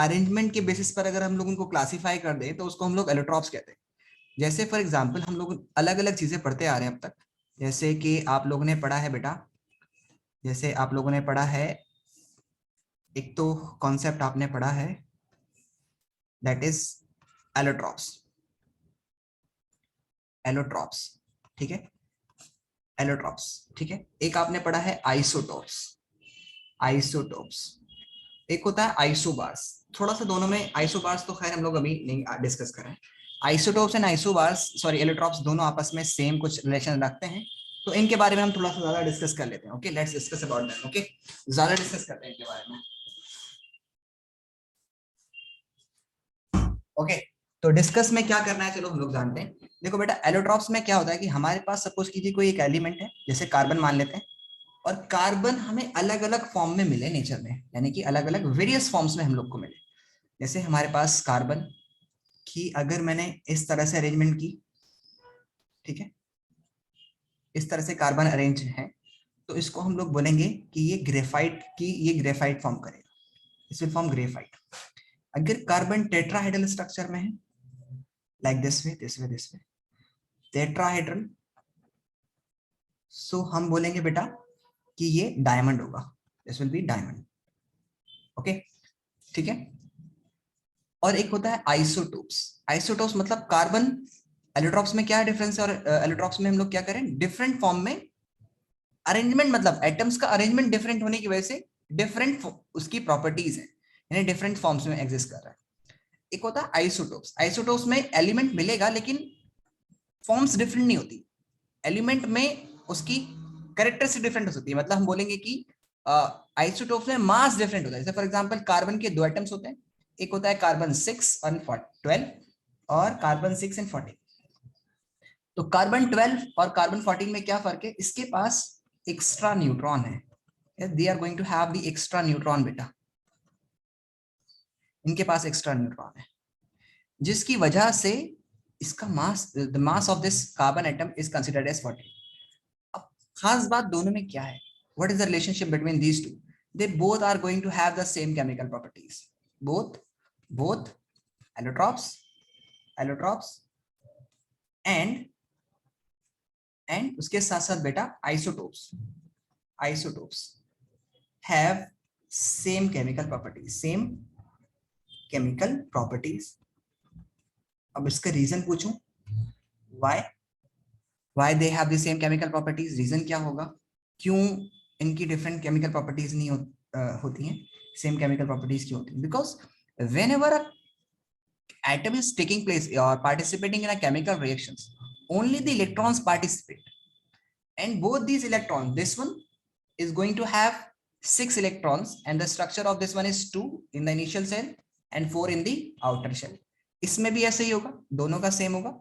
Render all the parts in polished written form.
Arrangement के basis पर अगर हम लोग उनको क्लासिफाई कर दें तो उसको हम लोग एलोट्रॉप्स कहते हैं। जैसे फॉर एग्जांपल हम लोग अलग अलग चीजें पढ़ते आ रहे हैं अब तक। जैसे कि आप लोगों ने पढ़ा है बेटा, जैसे आप लोगों ने पढ़ा है, एक तो कॉन्सेप्ट आपने पढ़ा है दैट इज एलोट्रॉप्स। एलोट्रॉप्स, ठीक है, एलोट्रॉप्स, ठीक है। एक आपने पढ़ा है आइसोटोप्स। आइसोटोप्स, एक होता है आइसोबार्स। थोड़ा सा दोनों में, आइसोबार्स तो खैर हम लोग अभी नहीं डिस्कस करें। Isotopes and isobars, sorry allotropes, दोनों आपस में सेम कुछ रिलेशन रखते हैं, तो इनके बारे में हम थोड़ा सा ज्यादा डिस्कस कर लेते हैं। Okay, let's discuss about that. Okay, ज्यादा डिस्कस करते हैं इनके बारे में। ओके, तो डिस्कस में क्या करना है चलो हम लोग जानते हैं। देखो बेटा, एलोट्रॉप्स में क्या होता है कि हमारे पास सपोज कीजिए कोई एक एलिमेंट है, जैसे कार्बन मान लेते हैं, और कार्बन हमें अलग अलग फॉर्म में मिले नेचर में, यानी कि अलग अलग वेरियस फॉर्म्स में हम लोग को मिले। जैसे हमारे पास कार्बन की अगर मैंने इस तरह से अरेंजमेंट की, ठीक है, इस तरह से कार्बन अरेंज है, तो इसको हम लोग बोलेंगे कि ये ग्रेफाइट की, ये ग्रेफाइट फॉर्म करेगा, इस विल फॉर्म ग्रेफाइट। अगर कार्बन टेट्राहेड्रल स्ट्रक्चर में है, like this way this way this way, tetrahedral, so हम बोलेंगे बेटा कि ये डायमंड होगा, this will be diamond. Okay, ठीक है। और एक होता है आइसोटोप्स। आइसोटोप्स मतलब कार्बन, एलोट्रॉप्स में क्या डिफरेंस है, और एलोट्रॉप्स में हम लोग क्या करें, डिफरेंट फॉर्म में अरेंजमेंट, मतलब एटम्स का अरेंजमेंट डिफरेंट होने की वजह से डिफरेंट उसकी प्रॉपर्टीज है, यानी डिफरेंट फॉर्म्स में एग्जिस्ट कर रहा है। एक होता है आइसोटोप्स। आइसोटोप्स में एलिमेंट मिलेगा लेकिन फॉर्म्स डिफरेंट नहीं होती, एलिमेंट में उसकी कैरेक्टरिस्टिक डिफरेंट हो सकती है। मतलब हम बोलेंगे कि आइसोटोप्स में मास डिफरेंट होता है। जैसे फॉर एग्जांपल कार्बन के दो एटम्स होते हैं, एक होता है कार्बन 6 और 12, और कार्बन 6 एंड 14। तो कार्बन 12 और कार्बन 14 में क्या फर्क है, इसके पास एक्स्ट्रा न्यूट्रॉन है, they are going to have the extra neutron बेटा, इनके पास एक्स्ट्रा न्यूट्रॉन है, जिसकी वजह से इसका mass, the mass of this carbon atom is considered as 14। अब खास बात दोनों में क्या है, what is the relationship between these two, they both are going to have the same chemical properties, both both allotropes, allotropes and उसके साथ साथ बेटा isotopes, isotopes have same chemical properties, same chemical properties. अब इसका reason पूछूं, why, why they have the same chemical properties, reason क्या होगा, क्यों इनकी डिफरेंट केमिकल प्रॉपर्टीज नहीं होती हैं, सेम केमिकल प्रॉपर्टीज क्यों होती हैं, because whenever a atom is taking place or participating in a chemical reactions, only the electrons participate, and both these electrons, this one is going to have 6 electrons, and the structure of this one is 2 in the initial cell and 4 in the outer shell. इसमें भी ऐसे ही होगा, दोनों का same होगा,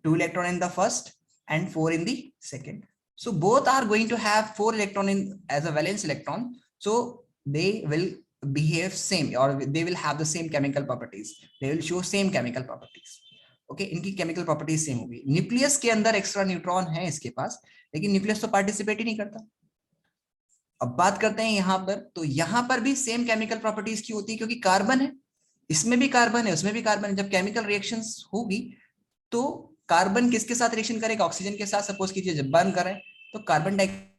2 electron in the first and 4 in the second. So both are going to have 4 electron in as a valence electron, so they will behave same, or they will have the same chemical properties, they will show same chemical properties. Okay, इनकी chemical properties same होगी। Nucleus के अंदर extra neutron है इसके पास, लेकिन nucleus तो participate ही नहीं करता। अब बात करते हैं यहाँ पर, तो यहाँ पर भी सेम केमिकल प्रॉपर्टीज की होती है, क्योंकि कार्बन है, इसमें भी कार्बन है, उसमें भी कार्बन है। जब केमिकल रिएक्शंस होगी तो कार्बन किसके साथ रिएक्शन करेगा, ऑक्सीजन के साथ। सपोज कीजिए जब बर्न करें तो कार्बन डाइऑक्साइड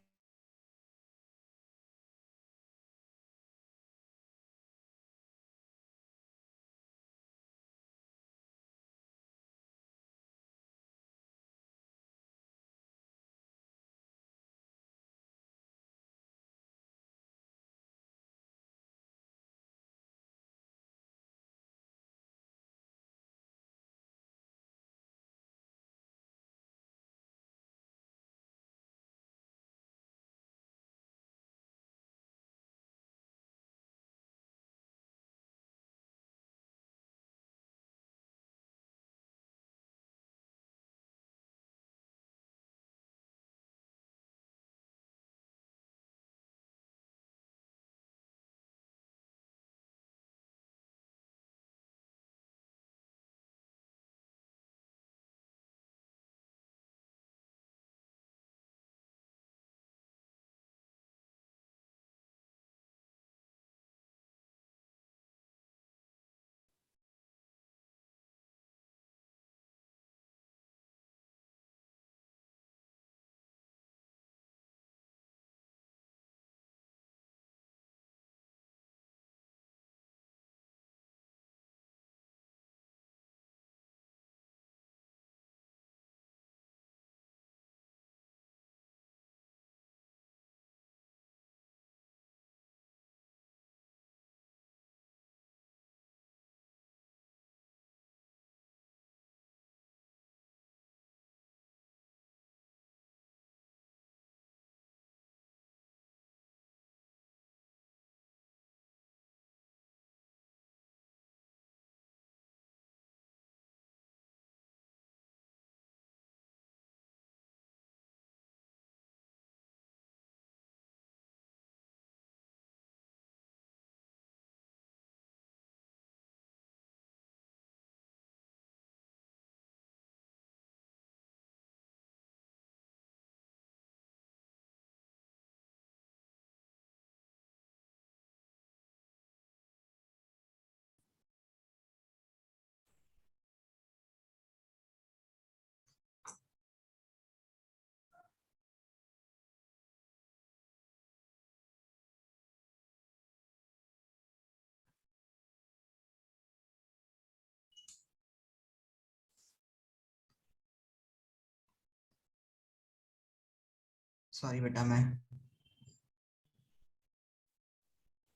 सॉरी बेटा, मैं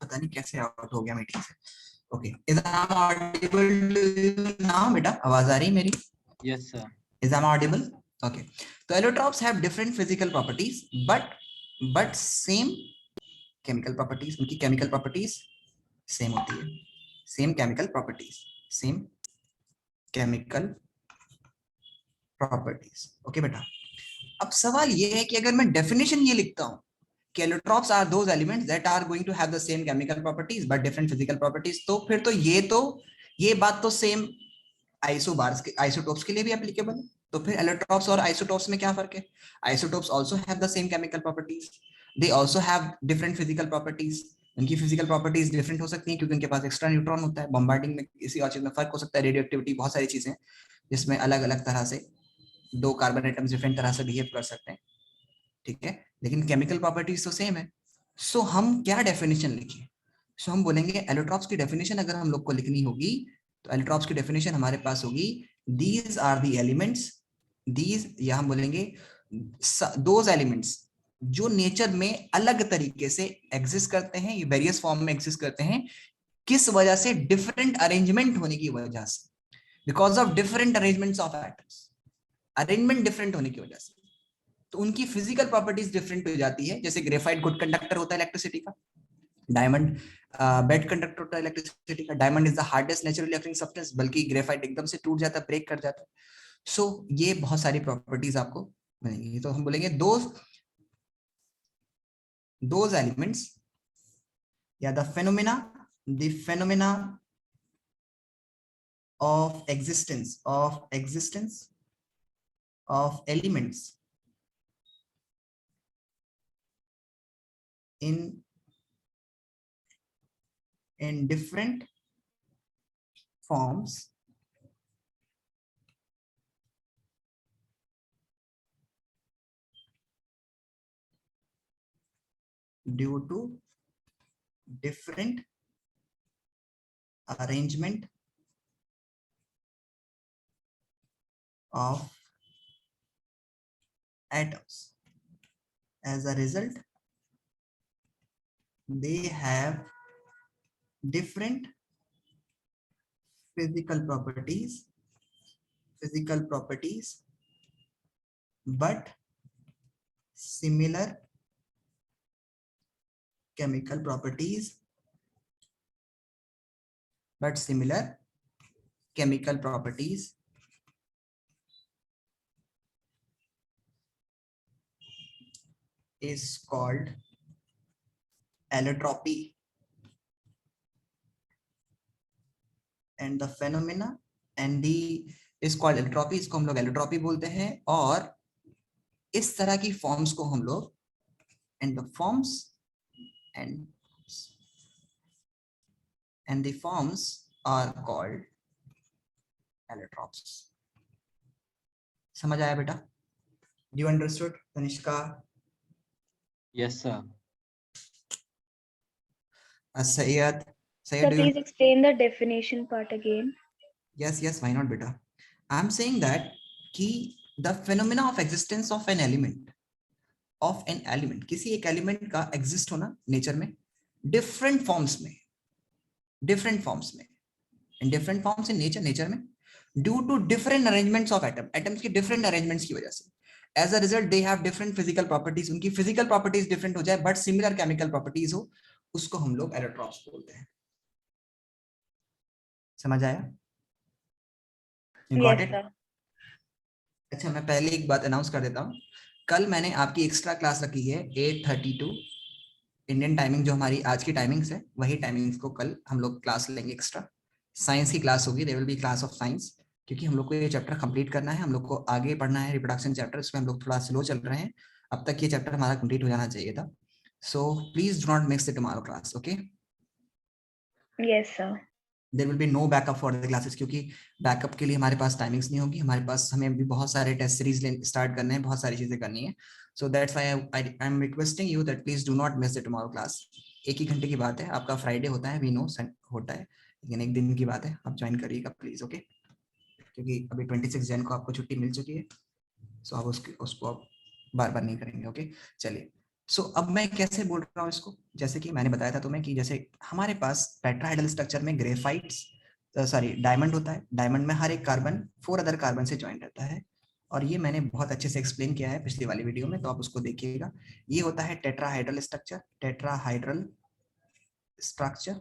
पता नहीं कैसे आउट हो गया मीटिंग से। Okay, is I am audible now बेटा? आवाज आ रही मेरी? Yes, sir. Is I'm audible? Okay. So allotropes have different physical properties, but same chemical properties. उनकी chemical properties same होती है. Same chemical properties. Same chemical properties. Okay बेटा. अब सवाल ये है कि अगर मैं definition ये लिखता हूँ कि allotropes are those elements that are going to have the same chemical properties but different physical properties, तो फिर तो ये बात तो same आइसोबार्स के आइसोटोप्स के लिए भी एप्लीकेबल है। तो फिर एलोट्रोप्स और आइसोटोप्स में क्या फर्क है? Isotopes also have the same chemical properties, they also have different physical properties. उनकी फिजिकल प्रॉपर्टीज डिफरेंट हो सकती हैं क्योंकि उनके पास एक्स्ट्रा न्यूट्रॉन होता है, बॉम्बार्डिंग में किसी और चीज में फर्क हो सकता है, रेडियो एक्टिविटी, बहुत सारी चीजें जिसमें अलग अलग तरह से दो कार्बन एटम्स डिफरेंट तरह से बिहेव कर सकते हैं, ठीक है, लेकिन केमिकल प्रॉपर्टीज तो सेम है। सो हम क्या डेफिनेशन लिखें? सो हम बोलेंगे एलोट्रॉप्स की डेफिनेशन अगर हम लोग को लिखनी होगी तो एलोट्रॉप्स की डेफिनेशन हमारे पास होगी, these are the elements, these, या हम बोलेंगे दोज एलिमेंट्स जो नेचर में अलग तरीके से एग्जिस्ट करते हैं, ये वेरियस फॉर्म में एग्जिस्ट करते हैं, किस वजह से? डिफरेंट अरेंजमेंट होने की वजह से, because of different arrangements of atoms, arrangement different होने की वजह से, तो उनकी फिजिकल प्रॉपर्टीज डिफरेंट हो जाती है। जैसे ग्रेफाइट गुड कंडक्टर होता है इलेक्ट्रिसिटी का, डायमंड बेड कंडक्टर होता है इलेक्ट्रिसिटी का, diamond is the hardest naturally occurring substance, बल्कि ग्रेफाइट एकदम से टूट जाता है, ब्रेक कर जाता है। सो ये बहुत सारी प्रॉपर्टीज आपको मिलेंगी। तो हम बोलेंगे दोज एलिमेंट्स या the phenomena of existence of elements in different forms due to different arrangement of atoms. As a result, they have different physical properties, but similar chemical properties, is called allotropy, and the phenomena and the is called allotropy, इसको हम लोग allotropy बोलते हैं। और इस तरह की forms को हम लोग and the forms are called allotropes. समझ आया बेटा? Do you understood, Tanishka? Yes, sir. Sayed, Sir, please explain the definition part again. Yes, why not beta? I'm saying that कि the phenomena of existence of an element, किसी एक element का exist होना nature में different forms में in different forms in nature में due to different arrangements of atoms की different arrangements की वजह से, as a result they have different physical properties, उनकी physical properties different हो जाए but similar chemical properties हो, उसको हम लोग एलोट्रॉप्स बोलते हैं। समझ आया? You got it? अच्छा, मैं पहले एक बात अनाउंस कर देता हूँ, कल मैंने आपकी एक्स्ट्रा क्लास रखी है 8:32 इंडियन टाइमिंग, जो हमारी आज की टाइमिंग्स है वही टाइमिंग्स को कल हम लोग क्लास लेंगे एक्स्ट्रा। साइंस की क्लास होगी, there will be class of science, क्योंकि हम लोग को ये चैप्टर कंप्लीट करना है, हम लोग को आगे पढ़ना है रिप्रोडक्शन चैप्टर, इसमें हम लोग थोड़ा स्लो चल रहे हैं, अब तक ये चैप्टर हमारा कंप्लीट हो जाना चाहिए था। So please do not miss the tomorrow class, okay? Yes sir. There will be no backup for the classes, क्योंकि बैकअप के लिए हमारे पास टाइमिंग्स नहीं होगी, हमारे पास हमें भी बहुत सारे टेस्ट सीरीज स्टार्ट करने हैं, बहुत सारी चीजें करनी है। So that's why I am requesting you that please do not miss the tomorrow class. एक ही घंटे की बात है, आपका फ्राइडे होता है, वी नो होता है, लेकिन एक दिन की बात है, आप ज्वाइन करिएगा प्लीज, ओके? क्योंकि अभी 26 जन को आपको छुट्टी मिल चुकी है, सो आप उसको आप बार बार नहीं करेंगे। ओके चलिए, सो अब मैं कैसे बोल रहा हूँ इसको, जैसे कि मैंने बताया था तुम्हें कि जैसे हमारे पास टेट्राहाइड्रल स्ट्रक्चर में ग्रेफाइट्स सॉरी डायमंड होता है, डायमंड में हर एक कार्बन 4 अदर कार्बन से ज्वाइन रहता है, और ये मैंने बहुत अच्छे से एक्सप्लेन किया है पिछली वाली वीडियो में, तो आप उसको देखिएगा। ये होता है tetrahedral structure, tetrahedral structure.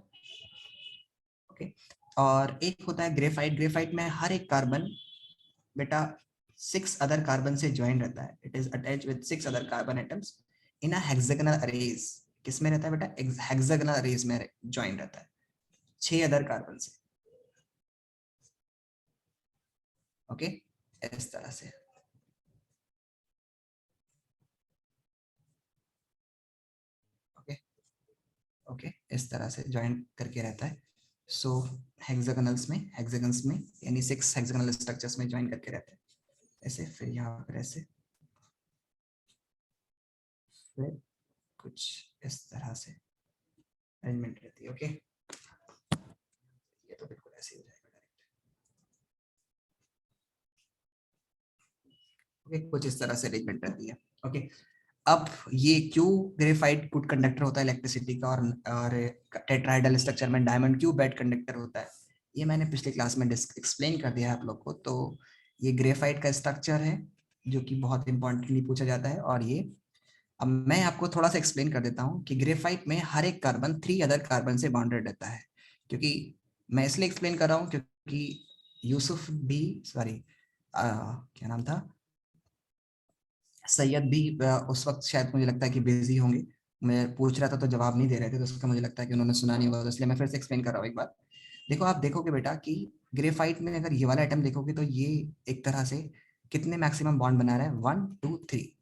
Okay, और एक होता है ग्रेफाइट, ग्रेफाइट में हर एक कार्बन बेटा 6 अदर कार्बन से ज्वाइन रहता है, it is attached with 6 other carbon atoms in a hexagonal arrays. किसमें रहता है बेटा? हेक्सागोनल अरेज में ज्वाइन रहता है 6 अदर कार्बन से। ओके, इस तरह से। ओके ओके, इस तरह से ज्वाइन करके रहता है। सो हेक्सागोनल्स में, हेक्सागन्स में यानी 6 हेक्सागोनल स्ट्रक्चर्स में ज्वाइन करके रहता है ऐसे, फिर यहाँ पर ऐसे, फिर कुछ इस तरह से अरेंजमेंट रहती है। ओके, ये तो बिल्कुल ऐसे ही हो जाएगा डायरेक्ट। ओके, कुछ इस तरह से अरेंजमेंट रहती है। ओके, अब ये क्यों ग्रेफाइट गुड कंडक्टर होता है इलेक्ट्रिसिटी का, और टेट्राहाइड्रल स्ट्रक्चर में डायमंड क्यों बैड कंडक्टर होता है, ये मैंने पिछले क्लास में एक्सप्लेन कर दिया है आप लोग को। तो ये ग्रेफाइट का स्ट्रक्चर है जो कि बहुत इंपॉर्टेंटली पूछा जाता है, और ये अब मैं आपको थोड़ा सा एक्सप्लेन कर देता हूँ कि ग्रेफाइट में हर एक कार्बन 3 अदर कार्बन से बॉन्डेड रहता है। क्योंकि मैं इसलिए एक्सप्लेन कर रहा हूँ क्योंकि यूसुफ भी, सॉरी क्या नाम था, सैयद भी उस वक्त शायद मुझे लगता है कि बिजी होंगे, मैं पूछ रहा था तो जवाब नहीं दे रहे थे, तो उसका मुझे लगता है कि उन्होंने सुना नहीं होगा, तो इसलिए मैं फिर से एक्सप्लेन कर रहा हूँ एक बार। देखो, आप देखोगे बेटा कि ग्रेफाइट में अगर ये वाला आइटम देखोगे तो ये एक तरह से कितने मैक्सिमम बॉन्ड बना रहा है, 1 2 3।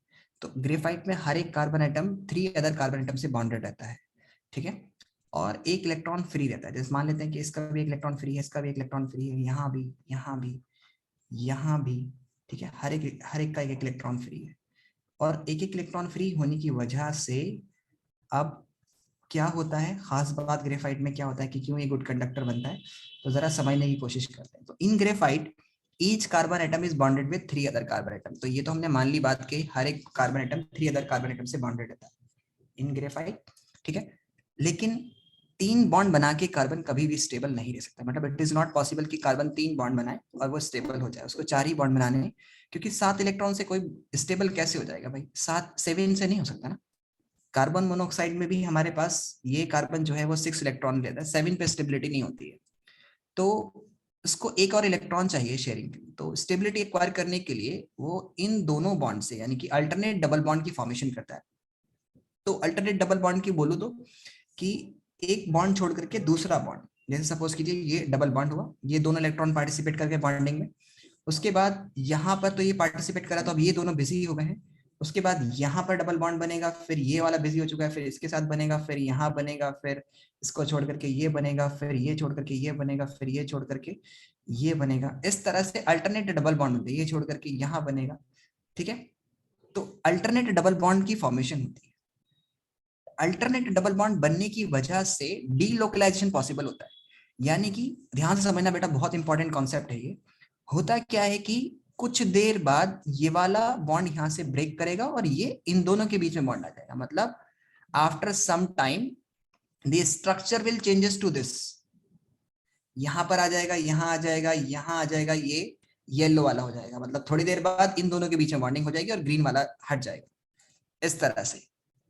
तो ग्रेफाइट में हर एक carbon atom 3 other carbon atom से बॉन्डेड रहता है, ठीक है, और एक इलेक्ट्रॉन फ्री रहता है। जैसे मान लेते हैं कि इसका भी एक इलेक्ट्रॉन फ्री है, इसका भी एक इलेक्ट्रॉन फ्री है, यहाँ भी, यहाँ भी, यहाँ भी, ठीक है, हर एक का एक इलेक्ट्रॉन फ्री है। और एक एक इलेक्ट्रॉन फ्री होने की वजह से अब क्या होता है, खास बात ग्रेफाइट में क्या होता है कि क्यों ये गुड कंडक्टर बनता है, तो जरा समझने की कोशिश करते हैं। तो in graphite each carbon atom is bonded with 3 other carbon atom. तो ये तो हमने मान ली बात के हर एक carbon atom 3 other carbon atom से बॉन्डेड रहता है इन ग्रेफाइट, ठीक है। लेकिन 3 बॉन्ड बना के कार्बन कभी भी स्टेबल नहीं रह सकता, मतलब इट इज नॉट पॉसिबल कि कार्बन 3 बॉन्ड बनाए और वो स्टेबल हो जाए, उसको 4 ही बॉन्ड बनाने हैं, क्योंकि 7 इलेक्ट्रॉन से कोई स्टेबल कैसे हो जाएगा भाई, 7 से नहीं हो सकता ना। कार्बन मोनोऑक्साइड में भी हमारे पास ये कार्बन जो है वो 6 इलेक्ट्रॉन लेता है, 7 पे स्टेबिलिटी नहीं होती है, तो उसको एक और इलेक्ट्रॉन चाहिए शेयरिंग के लिए। तो स्टेबिलिटी एक्वायर करने के लिए वो इन दोनों बॉन्ड से यानी कि अल्टरनेट डबल बॉन्ड की फॉर्मेशन करता है। तो अल्टरनेट डबल बॉन्ड की बोलूं तो कि एक बॉन्ड छोड़ करके दूसरा बॉन्ड, जैसे सपोज कीजिए ये डबल बॉन्ड हुआ, ये दोनों इलेक्ट्रॉन पार्टिसिपेट करके बॉन्डिंग में, उसके बाद यहाँ पर तो ये पार्टिसिपेट करा तो अब ये दोनों बिजी हो गए हैं, उसके बाद यहाँ पर डबल बॉन्ड बनेगा, फिर ये वाला बिजी हो चुका है, फिर इसके साथ बनेगा, फिर यहाँ बनेगा, फिर इसको छोड़ करके ये बनेगा, फिर ये छोड़ करके ये बनेगा, फिर ये छोड़ करके ये बनेगा। इस तरह से अल्टरनेट डबल बॉन्ड होते हैं, ये छोड़ करके यहाँ बनेगा, ठीक है। तो अल्टरनेट डबल बॉन्ड की फॉर्मेशन होती है। अल्टरनेट डबल बॉन्ड बनने की वजह से डीलोकलाइजेशन पॉसिबल होता है। यानी कि ध्यान से समझना बेटा, बहुत इंपॉर्टेंट कॉन्सेप्ट है ये। होता क्या है कि कुछ देर बाद ये वाला बॉन्ड यहां से ब्रेक करेगा और ये इन दोनों के बीच में बॉन्ड आ जाएगा, मतलब after some time the structure will changes to this, यहां पर आ जाएगा, यहां आ जाएगा, यहां आ जाएगा, ये येलो वाला हो जाएगा, मतलब थोड़ी देर बाद इन दोनों के बीच में बॉन्डिंग हो जाएगी और ग्रीन वाला हट जाएगा, इस तरह से।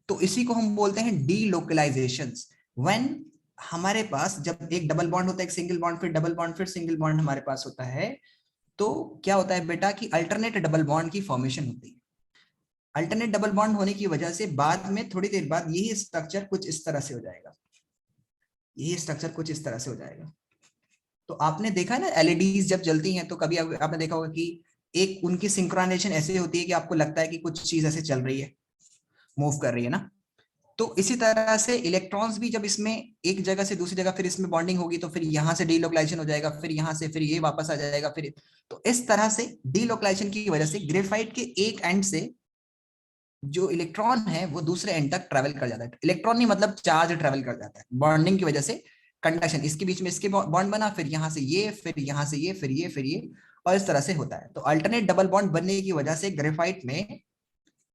तो इसी को हम बोलते हैं डीलोकलाइजेशन। व्हेन हमारे पास जब एक डबल बॉन्ड होता है, एक सिंगल बॉन्ड, फिर डबल बॉन्ड, फिर सिंगल बॉन्ड हमारे पास होता है, तो क्या होता है बेटा कि अल्टरनेट डबल बॉन्ड की फॉर्मेशन होती है। अल्टरनेट डबल बॉन्ड होने की वजह से बाद में थोड़ी देर बाद यही स्ट्रक्चर कुछ इस तरह से हो जाएगा, यही स्ट्रक्चर कुछ इस तरह से हो जाएगा। तो आपने देखा ना एलईडीज जब जलती हैं तो कभी आपने देखा होगा कि एक उनकी सिंक्रोनाइजेशन ऐसे होती है कि आपको लगता है कि कुछ चीज ऐसे चल रही है, मूव कर रही है ना। तो इसी तरह से इलेक्ट्रॉन्स भी जब इसमें एक जगह से दूसरी जगह फिर इसमें बॉन्डिंग होगी तो फिर यहां से डीलोकलाइजेशन हो जाएगा, फिर यहां से फिर ये वापस आ जाएगा, फिर तो इस तरह से डीलोकलाइजेशन की वजह से ग्रेफाइट के एक एंड से जो इलेक्ट्रॉन है वो दूसरे एंड तक ट्रेवल कर जाता है। इलेक्ट्रॉन नहीं मतलब चार्ज ट्रेवल कर जाता है बॉन्डिंग की वजह से, कंडक्शन, इसके बीच में इसके बॉन्ड बना, फिर यहां से ये, फिर यहां से ये, फिर ये, फिर ये, और इस तरह से होता है। तो अल्टरनेट डबल बॉन्ड बनने की वजह से ग्रेफाइट में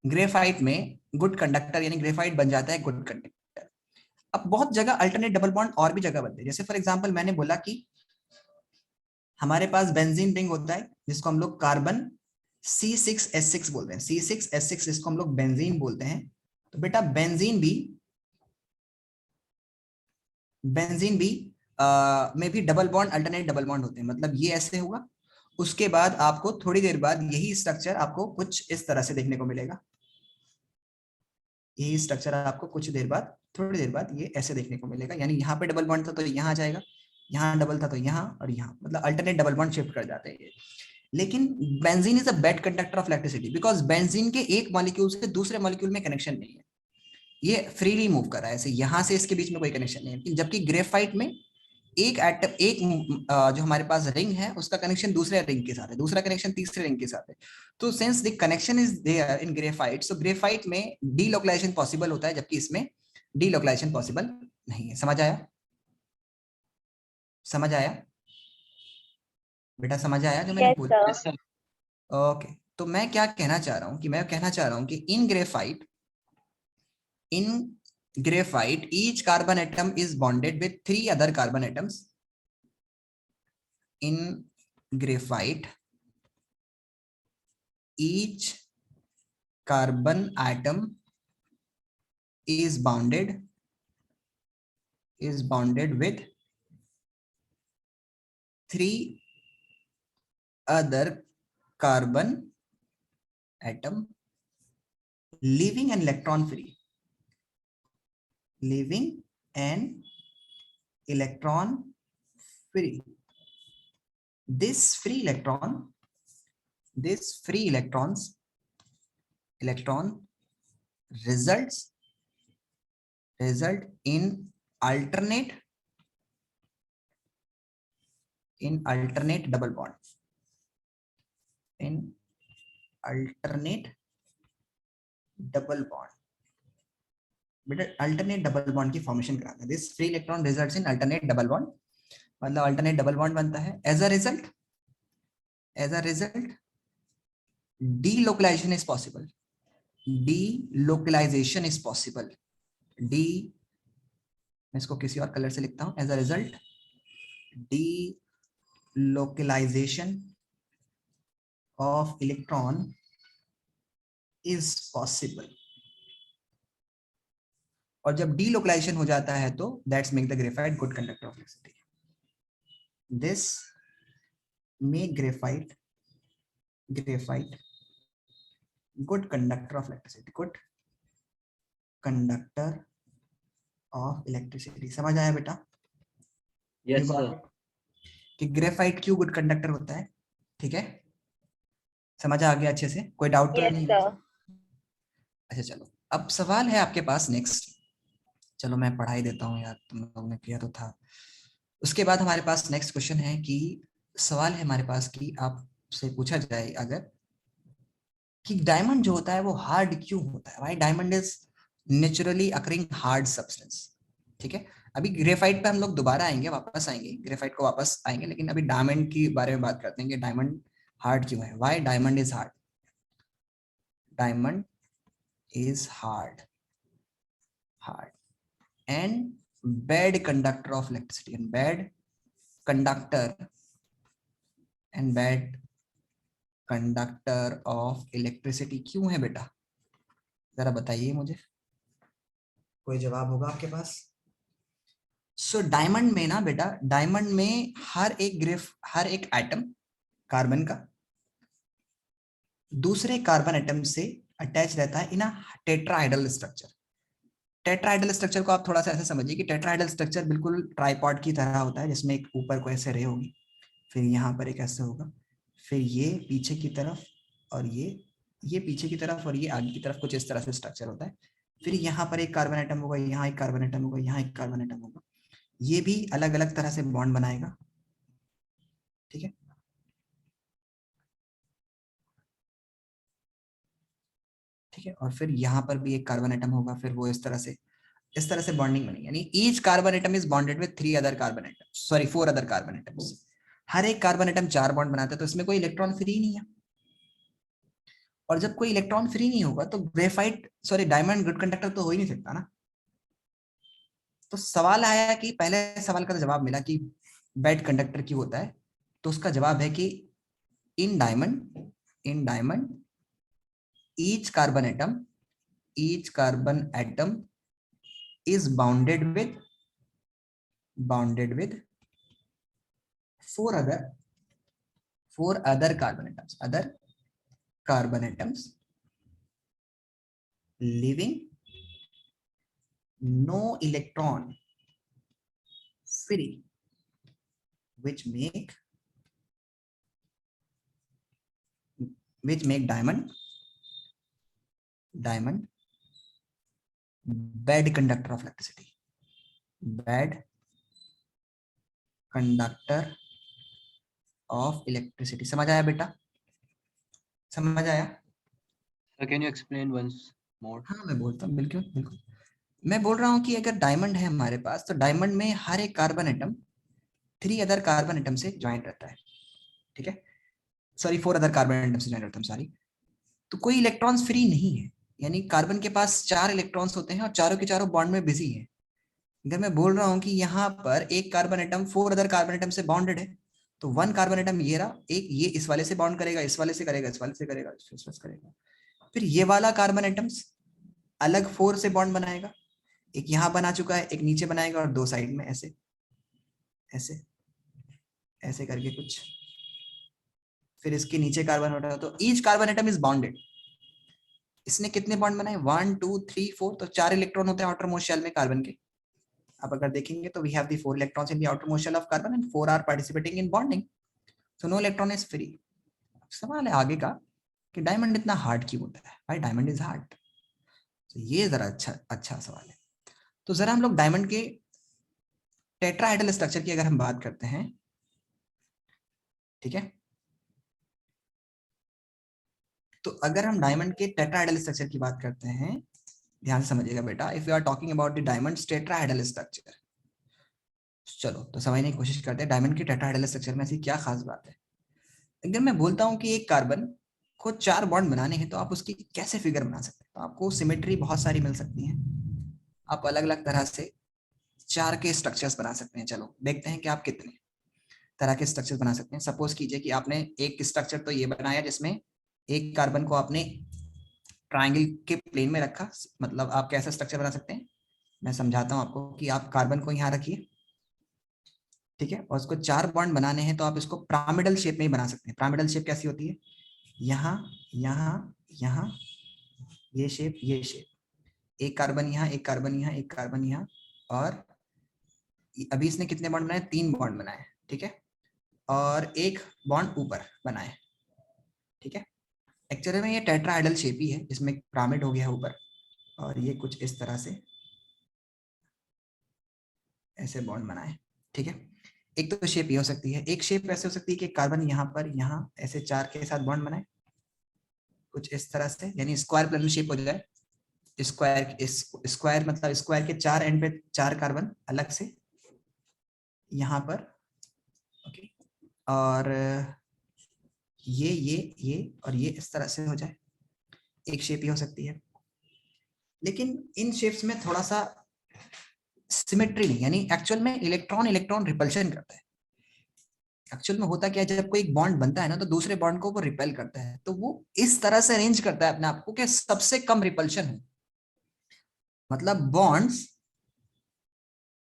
ग्रेफाइट में गुड कंडक्टर यानी ग्रेफाइट बन जाता है गुड कंडक्टर। अब बहुत जगह अल्टरनेट डबल बॉन्ड और भी जगह बनते हैं, जैसे फॉर एग्जांपल मैंने बोला कि हमारे पास बेंजीन रिंग होता है जिसको हम लोग कार्बन C6H6 बोलते हैं, C6H6 जिसको हम लोग बेंजीन बोलते हैं। तो बेटा बेंजीन भी में भी double bond alternate double bond होते हैं, मतलब ये ऐसे होगा, उसके बाद आपको थोड़ी देर बाद यही स्ट्रक्चर आपको कुछ इस तरह से देखने को मिलेगा। यही स्ट्रक्चर आपको कुछ देर बाद, थोड़ी देर बाद ये ऐसे देखने को मिलेगा, यानी यहाँ पे डबल बॉन्ड था तो यहाँ आ जाएगा, यहाँ डबल था तो यहाँ और यहाँ, मतलब अल्टरनेट डबल बॉन्ड शिफ्ट कर जाते हैं ये। लेकिन benzene is a bad conductor of electricity because benzene के एक मॉलिक्यूल से दूसरे मॉलिक्यूल में कनेक्शन नहीं है, ये फ्रीली मूव कर रहा है, ऐसे यहाँ से इसके बीच में कोई कनेक्शन नहीं है। जबकि ग्रेफाइट में एक एटम, जो हमारे पास रिंग है उसका कनेक्शन दूसरे रिंग के साथ है, दूसरा कनेक्शन तीसरे रिंग के साथ है। तो since the connection is there in graphite, so graphite में डीलोकलाइजेशन पॉसिबल होता है, जबकि इसमें डीलोकलाइजेशन पॉसिबल नहीं है। समझ आया? समझ आया बेटा? समझ आया जो मैंने Yes, बोला? sir. Yes, sir. ओके, तो मैं क्या कहना चाह रहा हूं कि मैं कहना चाह रहा हूं कि इन graphite each carbon atom is bonded with 3 other carbon atoms. In graphite each carbon atom is bonded with 3 other carbon atom, leaving an electron free. Leaving an electron free. This free electron result in alternate double bond. In alternate double bond. बेटा alternate double bond की formation कराना है। This free electron results in alternate double bond, मतलब alternate double bond बनता है। As a result delocalization is possible. Delocalization is possible. D, मैं इसको किसी और कलर से लिखता हूं। As a result delocalization of electron is possible. और जब डीलोकलाइजेशन हो जाता है तो that's make the graphite good conductor of electricity. This make graphite good conductor of electricity, good conductor of electricity। समझ आया बेटा? Yes, sir. कि ग्रेफाइट क्यों गुड कंडक्टर होता है? ठीक है, समझ आ गया अच्छे से? कोई डाउट तो Yes, नहीं? sir. अच्छा चलो, अब सवाल है आपके पास नेक्स्ट। चलो मैं पढ़ाई देता हूँ यार, तुम लोगों ने किया तो था। उसके बाद हमारे पास नेक्स्ट क्वेश्चन है कि सवाल है हमारे पास कि आपसे पूछा जाए अगर कि डायमंड जो होता है वो हार्ड क्यों होता है? Why diamond is naturally occurring hard substance. ठीक है, अभी ग्रेफाइट पे हम लोग दोबारा आएंगे, वापस आएंगे, ग्रेफाइट को वापस आएंगे, लेकिन अभी डायमंड के बारे में बात करते हैं कि डायमंड हार्ड क्यों है। Why diamond is hard? Diamond is hard and bad conductor of electricity, and bad conductor of electricity क्यों है बेटा? जरा बताइए मुझे, कोई जवाब होगा आपके पास? सो डायमंड में ना बेटा, डायमंड में हर एक एटम कार्बन का दूसरे कार्बन एटम से अटैच रहता है in a tetrahedral structure. Tetrahedral structure को आप थोड़ा सा ऐसे समझिए कि टेट्राहेड्रल स्ट्रक्चर बिल्कुल ट्राइपॉड की तरह होता है, जिसमें एक ऊपर को ऐसे रे होगी, फिर यहाँ पर एक ऐसे होगा, फिर ये पीछे की तरफ और ये पीछे की तरफ और ये आगे की तरफ, कुछ इस तरह से स्ट्रक्चर होता है। फिर यहाँ पर एक कार्बन एटम होगा, यहाँ एक कार्बन एटम होगा, यहाँ एक कार्बन एटम होगा, ये भी अलग अलग तरह से बॉन्ड बनाएगा। ठीक है, ठीक है, और फिर यहाँ पर भी एक कार्बन एटम होगा, फिर वो इस तरह से बॉन्डिंग बनेगी, यानी each carbon atom is bonded with 4 other carbon atoms. हर एक कार्बन एटम 4 बॉन्ड बनाता है, तो इसमें कोई इलेक्ट्रॉन फ्री नहीं है। और जब कोई इलेक्ट्रॉन फ्री नहीं होगा तो डायमंड गुड कंडक्टर तो हो ही नहीं सकता ना। तो सवाल आया कि पहले सवाल का तो जवाब मिला कि बैड कंडक्टर क्यों होता है, तो उसका जवाब है कि in diamond each carbon atom is bounded with four other carbon atoms leaving no electron free, which make diamond bad conductor of electricity. Bad conductor of electricity. समझ आया बेटा? समझ आया? Sir, can you explain once more? हाँ मैं बोलता हूँ, बिल्कुल मैं बोल रहा हूँ कि अगर डायमंड है हमारे पास तो डायमंड में हर एक carbon atom 3 other carbon atom से ज्वाइंट रहता है, ठीक है, सॉरी 4 अदर कार्बन एटम से ज्वाइंट रहता है, सॉरी। तो कोई इलेक्ट्रॉन्स फ्री नहीं है, यानी कार्बन के पास 4 इलेक्ट्रॉन्स होते हैं और चारों के चारों बॉन्ड में बिजी है। अगर मैं बोल रहा हूँ कि यहाँ पर एक carbon atom 4 other carbon atom से बॉन्डेड है, तो 1 कार्बन एटम ये रहा, एक ये इस वाले से बॉन्ड करेगा, इस वाले से करेगा, इस वाले से करेगा, इस वाले से करेगा, फिर ये वाला कार्बन एटम्स अलग 4 से बॉन्ड बनाएगा, एक यहाँ बना चुका है, एक नीचे बनाएगा और 2 साइड में ऐसे ऐसे ऐसे करके कुछ, फिर इसके नीचे कार्बन उठा, तो each carbon atom is bonded. इसने कितने बॉन्ड बनाए? 1 2 3 4, तो 4 इलेक्ट्रॉन होते हैं आउटर मोस्ट शेल में कार्बन के। अब अगर देखेंगे तो we have the 4 electrons in the outer most shell of carbon and 4 are participating in bonding, so no electron is free. सवाल है आगे का कि डायमंड इतना हार्ड क्यों होता है? भाई डायमंड इज हार्ड, तो ये जरा अच्छा सवाल है। तो जरा हम लोग डायमंड के टेट्राहेड्रल स्ट्रक्चर की अगर हम बात करते हैं, ठीक है, तो अगर हम डायमंड के टेट्राहेड्रल स्ट्रक्चर की बात करते हैं, ध्यान से समझिएगा बेटा, if you are talking about the diamonds tetrahedral structure, चलो तो समझने की कोशिश करते हैं डायमंड के टेट्राहेड्रल स्ट्रक्चर में ऐसी क्या खास बात है। अगर मैं बोलता हूं कि एक कार्बन को 4 बॉन्ड बनाने हैं तो आप उसकी कैसे फिगर बना सकते हैं? तो आपको सिमेट्री बहुत सारी मिल सकती है, आप अलग अलग तरह से 4 के स्ट्रक्चर्स बना सकते हैं। चलो देखते हैं कि आप कितने तरह के स्ट्रक्चर्स बना सकते हैं। सपोज कीजिए कि आपने एक स्ट्रक्चर तो ये बनाया जिसमें एक कार्बन को आपने ट्राइंगल के प्लेन में रखा, मतलब आप कैसा स्ट्रक्चर बना सकते हैं, मैं समझाता हूं आपको कि आप कार्बन को यहाँ रखिए, ठीक है, और उसको 4 बॉन्ड बनाने हैं तो आप इसको पिरामिडल शेप में ही बना सकते हैं। पिरामिडल शेप कैसी होती है? यहाँ यहाँ यहाँ, ये शेप, एक कार्बन यहाँ, एक कार्बन यहाँ, एक कार्बन यहाँ, और अभी इसने कितने बॉन्ड बनाए? 3 बॉन्ड बनाए, ठीक है, और एक बॉन्ड ऊपर बनाए, ठीक है। एक्चुअली में ये टेट्राहेड्रल शेप ही है, इसमें पिरामिड हो गया है ऊपर, और ये कुछ इस तरह से ऐसे बॉन्ड बनाए, ठीक है। एक तो शेप ये हो सकती है, एक शेप ऐसे हो सकती है कि कार्बन यहाँ पर यहाँ ऐसे 4 के साथ बॉन्ड बनाए, कुछ इस तरह से, यानी स्क्वायर प्लेन शेप हो जाए। स्क्वायर मतलब स्क्वायर के 4 एंड पे 4 कार्बन अलग से यहाँ पर, ओके, और ये और ये इस तरह से हो जाए, एक शेप ही हो सकती है। लेकिन इन शेप्स में थोड़ा सा सिमेट्री नहीं, यानी एक्चुअल में इलेक्ट्रॉन रिपल्शन करता है। एक्चुअल में होता क्या है, जब कोई बॉन्ड बनता है ना तो दूसरे बॉन्ड को वो रिपेल करता है, तो वो इस तरह से अरेंज करता है अपने आप को कि सबसे कम रिपल्शन हो, मतलब bonds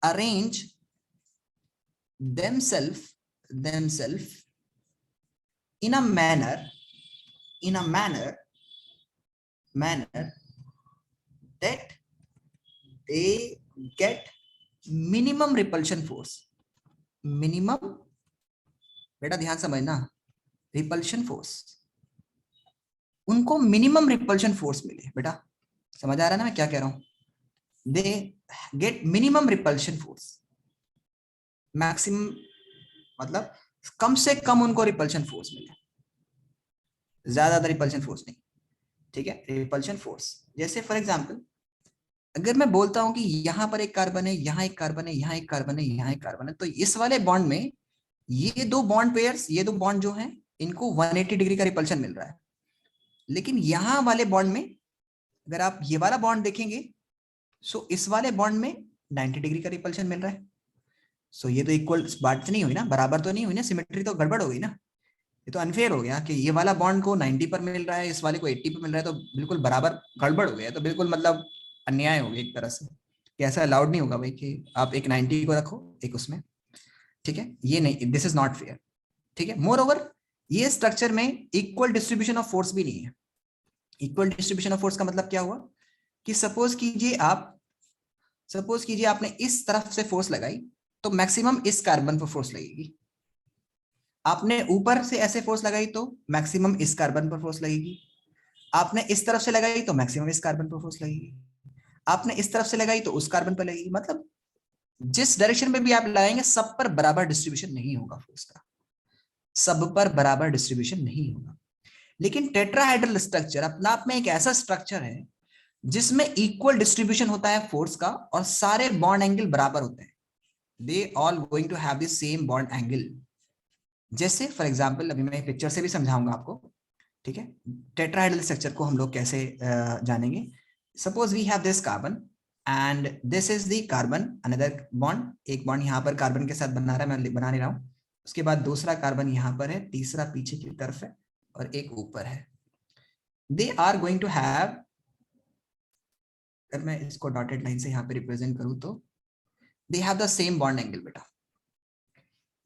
arrange themselves in a manner that they get minimum repulsion force। Minimum, बेटा ध्यान समझना, रिपल्शन फोर्स, उनको मिनिमम रिपल्शन फोर्स मिले। बेटा समझ आ रहा है ना मैं क्या कह रहा हूं? They get minimum repulsion force, maximum मतलब कम से कम उनको रिपल्शन फोर्स मिले, ज्यादा रिपल्शन फोर्स नहीं, ठीक है। रिपल्शन फोर्स जैसे फॉर एग्जांपल अगर मैं बोलता हूं कि यहाँ पर एक कार्बन है, यहाँ एक कार्बन है, यहाँ एक कार्बन है, यहाँ एक कार्बन है, तो इस वाले बॉन्ड में ये 2 बॉन्ड पेयर्स, ये 2 बॉन्ड जो हैं इनको 180 डिग्री का रिपल्शन मिल रहा है, लेकिन यहां वाले बॉन्ड में अगर आप ये वाला बॉन्ड देखेंगे, सो इस वाले बॉन्ड में 90 डिग्री का रिपल्शन मिल रहा है। सो ये तो इक्वल बात तो नहीं हुई ना, बराबर तो नहीं हुई ना, सिमेट्री तो गड़बड़ हो गई ना। ये तो अनफेयर हो गया कि ये वाला बॉन्ड को 90 पर मिल रहा है, इस वाले को 80 पर मिल रहा है, तो बिल्कुल बराबर गड़बड़ हो गया, तो बिल्कुल मतलब अन्याय हो गया एक तरह से, कि ऐसा अलाउड नहीं होगा भाई कि आप एक 90 को रखो एक उसमें, ठीक है, ये नहीं, दिस इज नॉट फेयर, ठीक है। मोर ओवर ये स्ट्रक्चर में इक्वल डिस्ट्रीब्यूशन ऑफ फोर्स भी नहीं है। इक्वल डिस्ट्रीब्यूशन ऑफ फोर्स का मतलब क्या हुआ कि सपोज कीजिए आपने इस तरफ से फोर्स लगाई, तो मैक्सिमम इस कार्बन पर फोर्स लगेगी। आपने ऊपर से ऐसे फोर्स लगाई तो मैक्सिमम इस कार्बन पर फोर्स लगेगी। आपने इस तरफ से लगाई तो मैक्सिमम इस कार्बन पर फोर्स लगेगी। आपने इस तरफ से लगाई तो उस कार्बन पर लगेगी। मतलब जिस डायरेक्शन में भी आप लगाएंगे सब पर बराबर डिस्ट्रीब्यूशन नहीं होगा फोर्स का, सब पर बराबर डिस्ट्रीब्यूशन नहीं होगा। लेकिन टेट्राहेड्रल स्ट्रक्चर अपने आप में एक ऐसा स्ट्रक्चर है जिसमें इक्वल डिस्ट्रीब्यूशन होता है फोर्स का और सारे बॉन्ड एंगल बराबर होते हैं। They all going to have the same bond angle. जैसे फॉर एग्जांपल अभी मैं पिक्चर से भी समझाऊंगा आपको, ठीक है। टेट्राहेड्रल स्ट्रक्चर को हम लोग कैसे जानेंगे। Suppose we have this carbon and this is the carbon, another bond, एक बॉन्ड यहाँ पर कार्बन के साथ बना रहा है, मैं बना नहीं रहा हूँ। उसके बाद दूसरा कार्बन यहाँ पर है, तीसरा पीछे की तरफ है और एक ऊपर है। They are going to have, अगर मैं इसको डॉटेड लाइन से यहाँ पे रिप्रेजेंट करूँ तो दे have the same bond angle बेटा।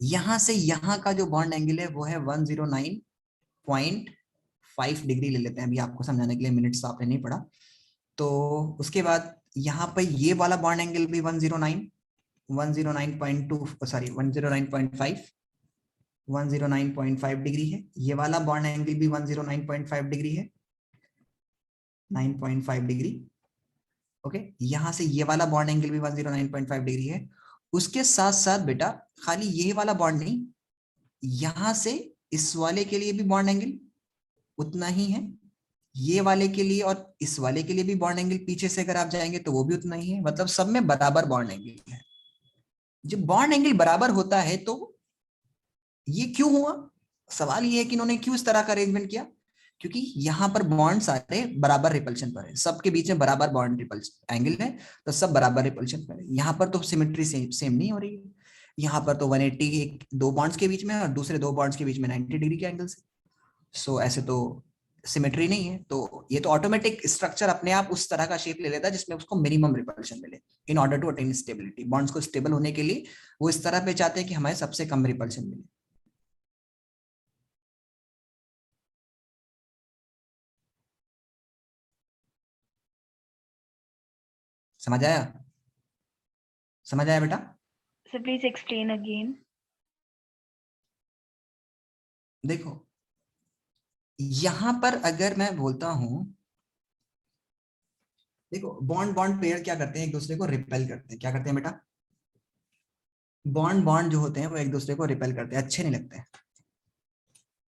यहां से यहां का जो बॉन्ड एंगल है वो है 109.5 डिग्री ले लेते हैं अभी आपको समझाने के लिए, मिनट्स तो आपने नहीं पढ़ा। तो उसके बाद यहाँ पे ये वाला बॉन्ड एंगल भी 109.5 डिग्री है। ये वाला बॉन्ड एंगल भी 109.5 डिग्री है, 9.5 डिग्री। ओके, यहां से ये वाला बॉन्ड एंगल भी 109.5 डिग्री है। उसके साथ साथ बेटा खाली ये वाला बॉन्ड नहीं, यहां से इस वाले के लिए भी बॉन्ड एंगल उतना ही है, ये वाले के लिए और इस वाले के लिए भी बॉन्ड एंगल पीछे से अगर आप जाएंगे तो वो भी उतना ही है। मतलब सब में बराबर बॉन्ड एंगल है। जब बॉन्ड एंगल बराबर होता है तो ये क्यों हुआ, सवाल ये है कि इन्होंने क्यों इस तरह का अरेंजमेंट किया, क्योंकि यहाँ पर बॉन्ड सारे बराबर रिपल्शन पर है, सबके बीच में बराबर बॉन्ड रिपल्शन एंगल है, तो सब बराबर रिपल्शन पर है। यहाँ पर तो सिमेट्री सेम नहीं हो रही है। यहाँ पर तो 180 दो बॉन्ड्स के बीच में और दूसरे दो बॉन्ड्स के बीच में 90 डिग्री के एंगल से, सो ऐसे तो सिमेट्री नहीं है। तो ये तो ऑटोमेटिक स्ट्रक्चर अपने आप उस तरह का शेप ले लेता है जिसमें उसको मिनिमम रिपल्शन मिले in order to attain stability. Bonds को स्टेबल होने के लिए वो इस तरह पे चाहते हैं कि हमें सबसे कम रिपल्शन मिले। समझ आया, समझ आया बेटा? So please explain again. देखो यहां पर अगर मैं बोलता हूं, देखो बॉन्ड बॉन्ड पेयर क्या करते हैं, एक दूसरे को रिपेल करते हैं। क्या करते हैं बेटा? बॉन्ड बॉन्ड जो होते हैं वो एक दूसरे को रिपेल करते हैं, अच्छे नहीं लगते हैं,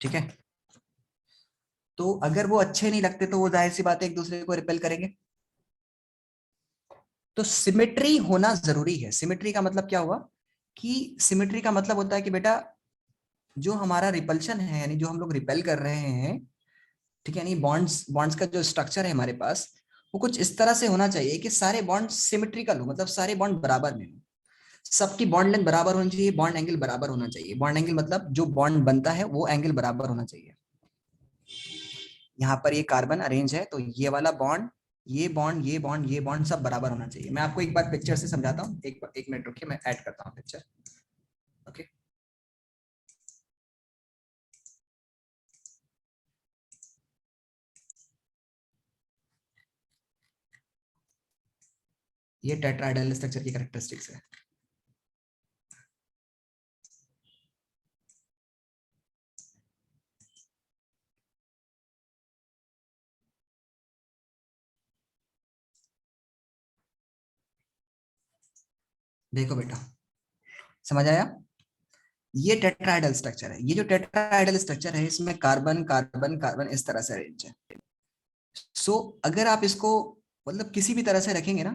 ठीक है। तो अगर वो अच्छे नहीं लगते तो वो जाहिर सी बात है एक दूसरे को रिपेल करेंगे। तो सिमेट्री होना जरूरी है। सिमेट्री का मतलब क्या हुआ कि सिमेट्री का मतलब होता है कि बेटा जो हमारा रिपल्शन है, यानी जो हम लोग रिपेल कर रहे हैं, ठीक है, यानी बॉन्ड्स बॉन्ड्स का जो स्ट्रक्चर है हमारे पास वो कुछ इस तरह से होना चाहिए कि सारे बॉन्ड सिमेट्रिकल हो, मतलब सारे बॉन्ड बराबर में हो, सबकी बॉन्ड लेंथ बराबर होनी चाहिए, बॉन्ड एंगल बराबर होना चाहिए। बॉन्ड एंगल मतलब जो बॉन्ड बनता है वो एंगल बराबर होना चाहिए। यहाँ पर ये कार्बन अरेंज है तो ये वाला बॉन्ड, ये बॉन्ड, ये बॉन्ड, ये बॉन्ड सब बराबर होना चाहिए। मैं आपको एक बार पिक्चर से समझाता हूँ, एक मिनट रुकिए, मैं ऐड करता हूँ पिक्चर। ओके, ये टेट्राहेड्रल स्ट्रक्चर की कैरेक्टरिस्टिक्स है। देखो बेटा, समझ आया? ये टेट्राहेड्रल स्ट्रक्चर है। ये जो टेट्राहेड्रल स्ट्रक्चर है इसमें कार्बन कार्बन कार्बन इस तरह से अरेंज है। सो अगर आप इसको मतलब किसी भी तरह से रखेंगे ना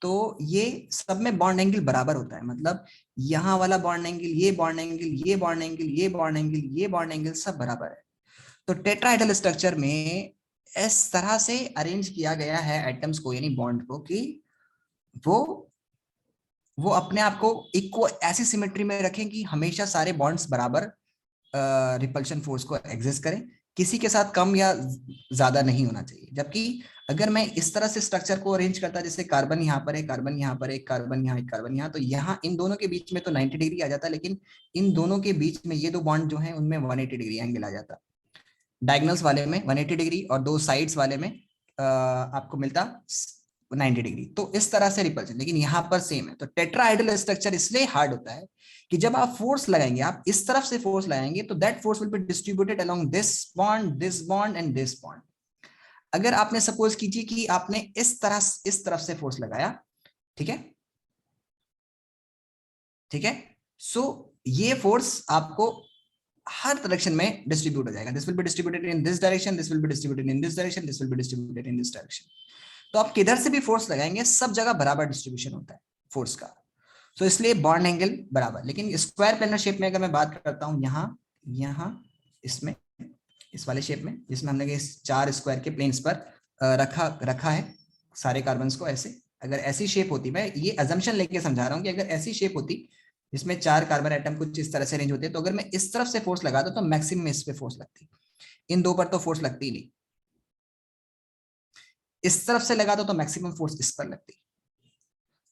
तो ये सब में बॉन्ड एंगल बराबर होता है। मतलब यहाँ वाला बॉन्ड एंगल, ये बॉन्ड एंगल, ये बॉन्ड एंगल, ये बॉन्ड एंगल, ये बॉन्ड एंगल सब बराबर है। तो टेट्राहेड्रल स्ट्रक्चर में इस तरह से अरेंज किया गया है एटम्स को, यानी बॉन्ड को, कि वो अपने आप को इक्वल ऐसी सिमेट्री में रखें कि हमेशा सारे बॉन्ड्स बराबर रिपल्शन फोर्स को एग्जिस्ट करें, किसी के साथ कम या ज्यादा नहीं होना चाहिए। जबकि अगर मैं इस तरह से स्ट्रक्चर को अरेंज करता, जैसे कार्बन यहाँ पर है, कार्बन यहाँ पर है, कार्बन यहाँ, एक कार्बन यहाँ, तो यहाँ इन दोनों के बीच में तो 90 डिग्री आ जाता, लेकिन इन दोनों के बीच में ये दो बॉन्ड जो है उनमें 180 डिग्री एंगल आ जाता। डायगोनल्स वाले में 180 डिग्री और दो साइड्स वाले में आपको मिलता 90 डिग्री। तो इस तरह से रिपल्शन, लेकिन यहाँ पर सेम है। तो टेट्राहेड्रल स्ट्रक्चर इसलिए हार्ड होता है कि जब आप फोर्स लगाएंगे, आप इस तरफ से फोर्स लगाएंगे, तो that force will be distributed along this bond and this bond. अगर आपने सपोज कीजिए कि आपने इस तरफ से फोर्स लगाया, ठीक है, ठीक है, सो ये फोर्स आपको हर डायरेक्शन में डिस्ट्रीब्यूट हो जाएगा। This will be distributed in this direction, this will be distributed in this direction, this will be distributed in this direction. तो आप किधर से भी फोर्स लगाएंगे, सब जगह बराबर डिस्ट्रीब्यूशन होता है फोर्स का। तो इसलिए बॉन्ड एंगल बराबर। लेकिन स्क्वायर प्लेनर शेप में अगर मैं बात करता हूं, यहाँ इसमें, इस वाले शेप में, जिसमें हमने इस 4 स्क्वायर के प्लेन्स पर रखा है सारे कार्बन्स को, ऐसे अगर ऐसी शेप होती, मैं ये अजम्पशन लेके समझा रहा हूँ कि अगर ऐसी शेप होती जिसमें 4 कार्बन एटम कुछ इस तरह से अरेंज होते, तो अगर मैं इस तरफ से फोर्स लगाता तो मैक्सिमम इस पे फोर्स लगती, इन दो पर तो फोर्स लगती ही नहीं। इस तरफ से लगाता तो मैक्सिमम फोर्स इस पर लगती।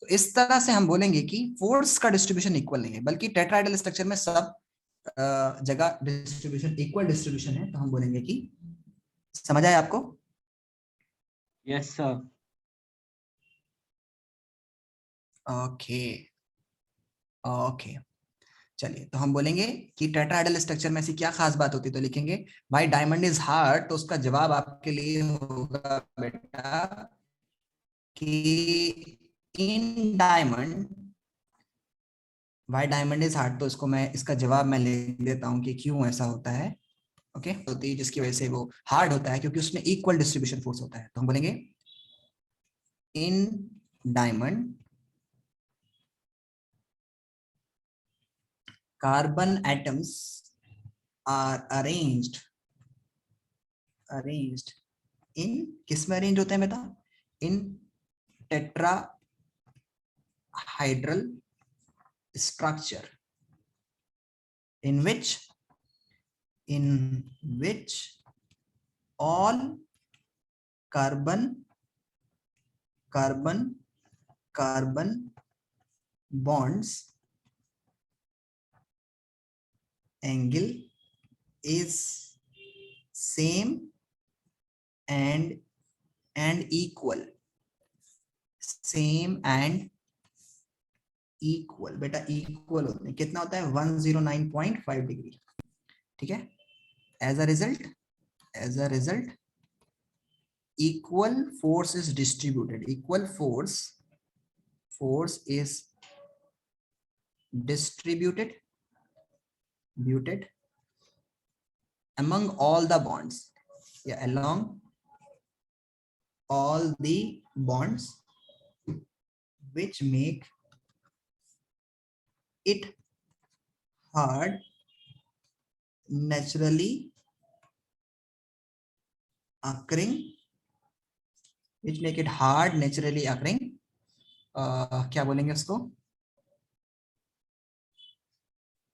तो इस तरह से हम बोलेंगे कि फोर्स का डिस्ट्रीब्यूशन इक्वल नहीं है, बल्कि टेट्राहेड्रल स्ट्रक्चर में सब जगह डिस्ट्रीब्यूशन इक्वल डिस्ट्रीब्यूशन है। तो हम बोलेंगे कि, समझ आया आपको? Yes sir. ओके ओके, चलिए, तो हम बोलेंगे कि टेट्राहेड्रल स्ट्रक्चर में ऐसी क्या खास बात होती है, तो लिखेंगे भाई डायमंड इज हार्ड। तो उसका जवाब आपके लिए होगा बेटा कि in diamond, why diamond is hard. तो इसको मैं, इसका जवाब मैं लिख देता हूं कि क्यों ऐसा होता है। ओके, होती है जिसकी वजह से वो हार्ड होता है, क्योंकि उसमें इक्वल डिस्ट्रीब्यूशन फोर्स होता है। तो हम बोलेंगे in diamond carbon atoms are arranged in, किस में अरेंज होते हैं बेटा? इन tetrahedral structure in which all carbon bonds angle is same and equal, same and equal। बेटा इक्वल होते हैं, कितना होता है? 109.5 डिग्री, ठीक है। As a result equal force is distributed, equal force is distributed among all the bonds, yeah, along all the bonds, which make it hard naturally occurring, क्या बोलेंगे उसको?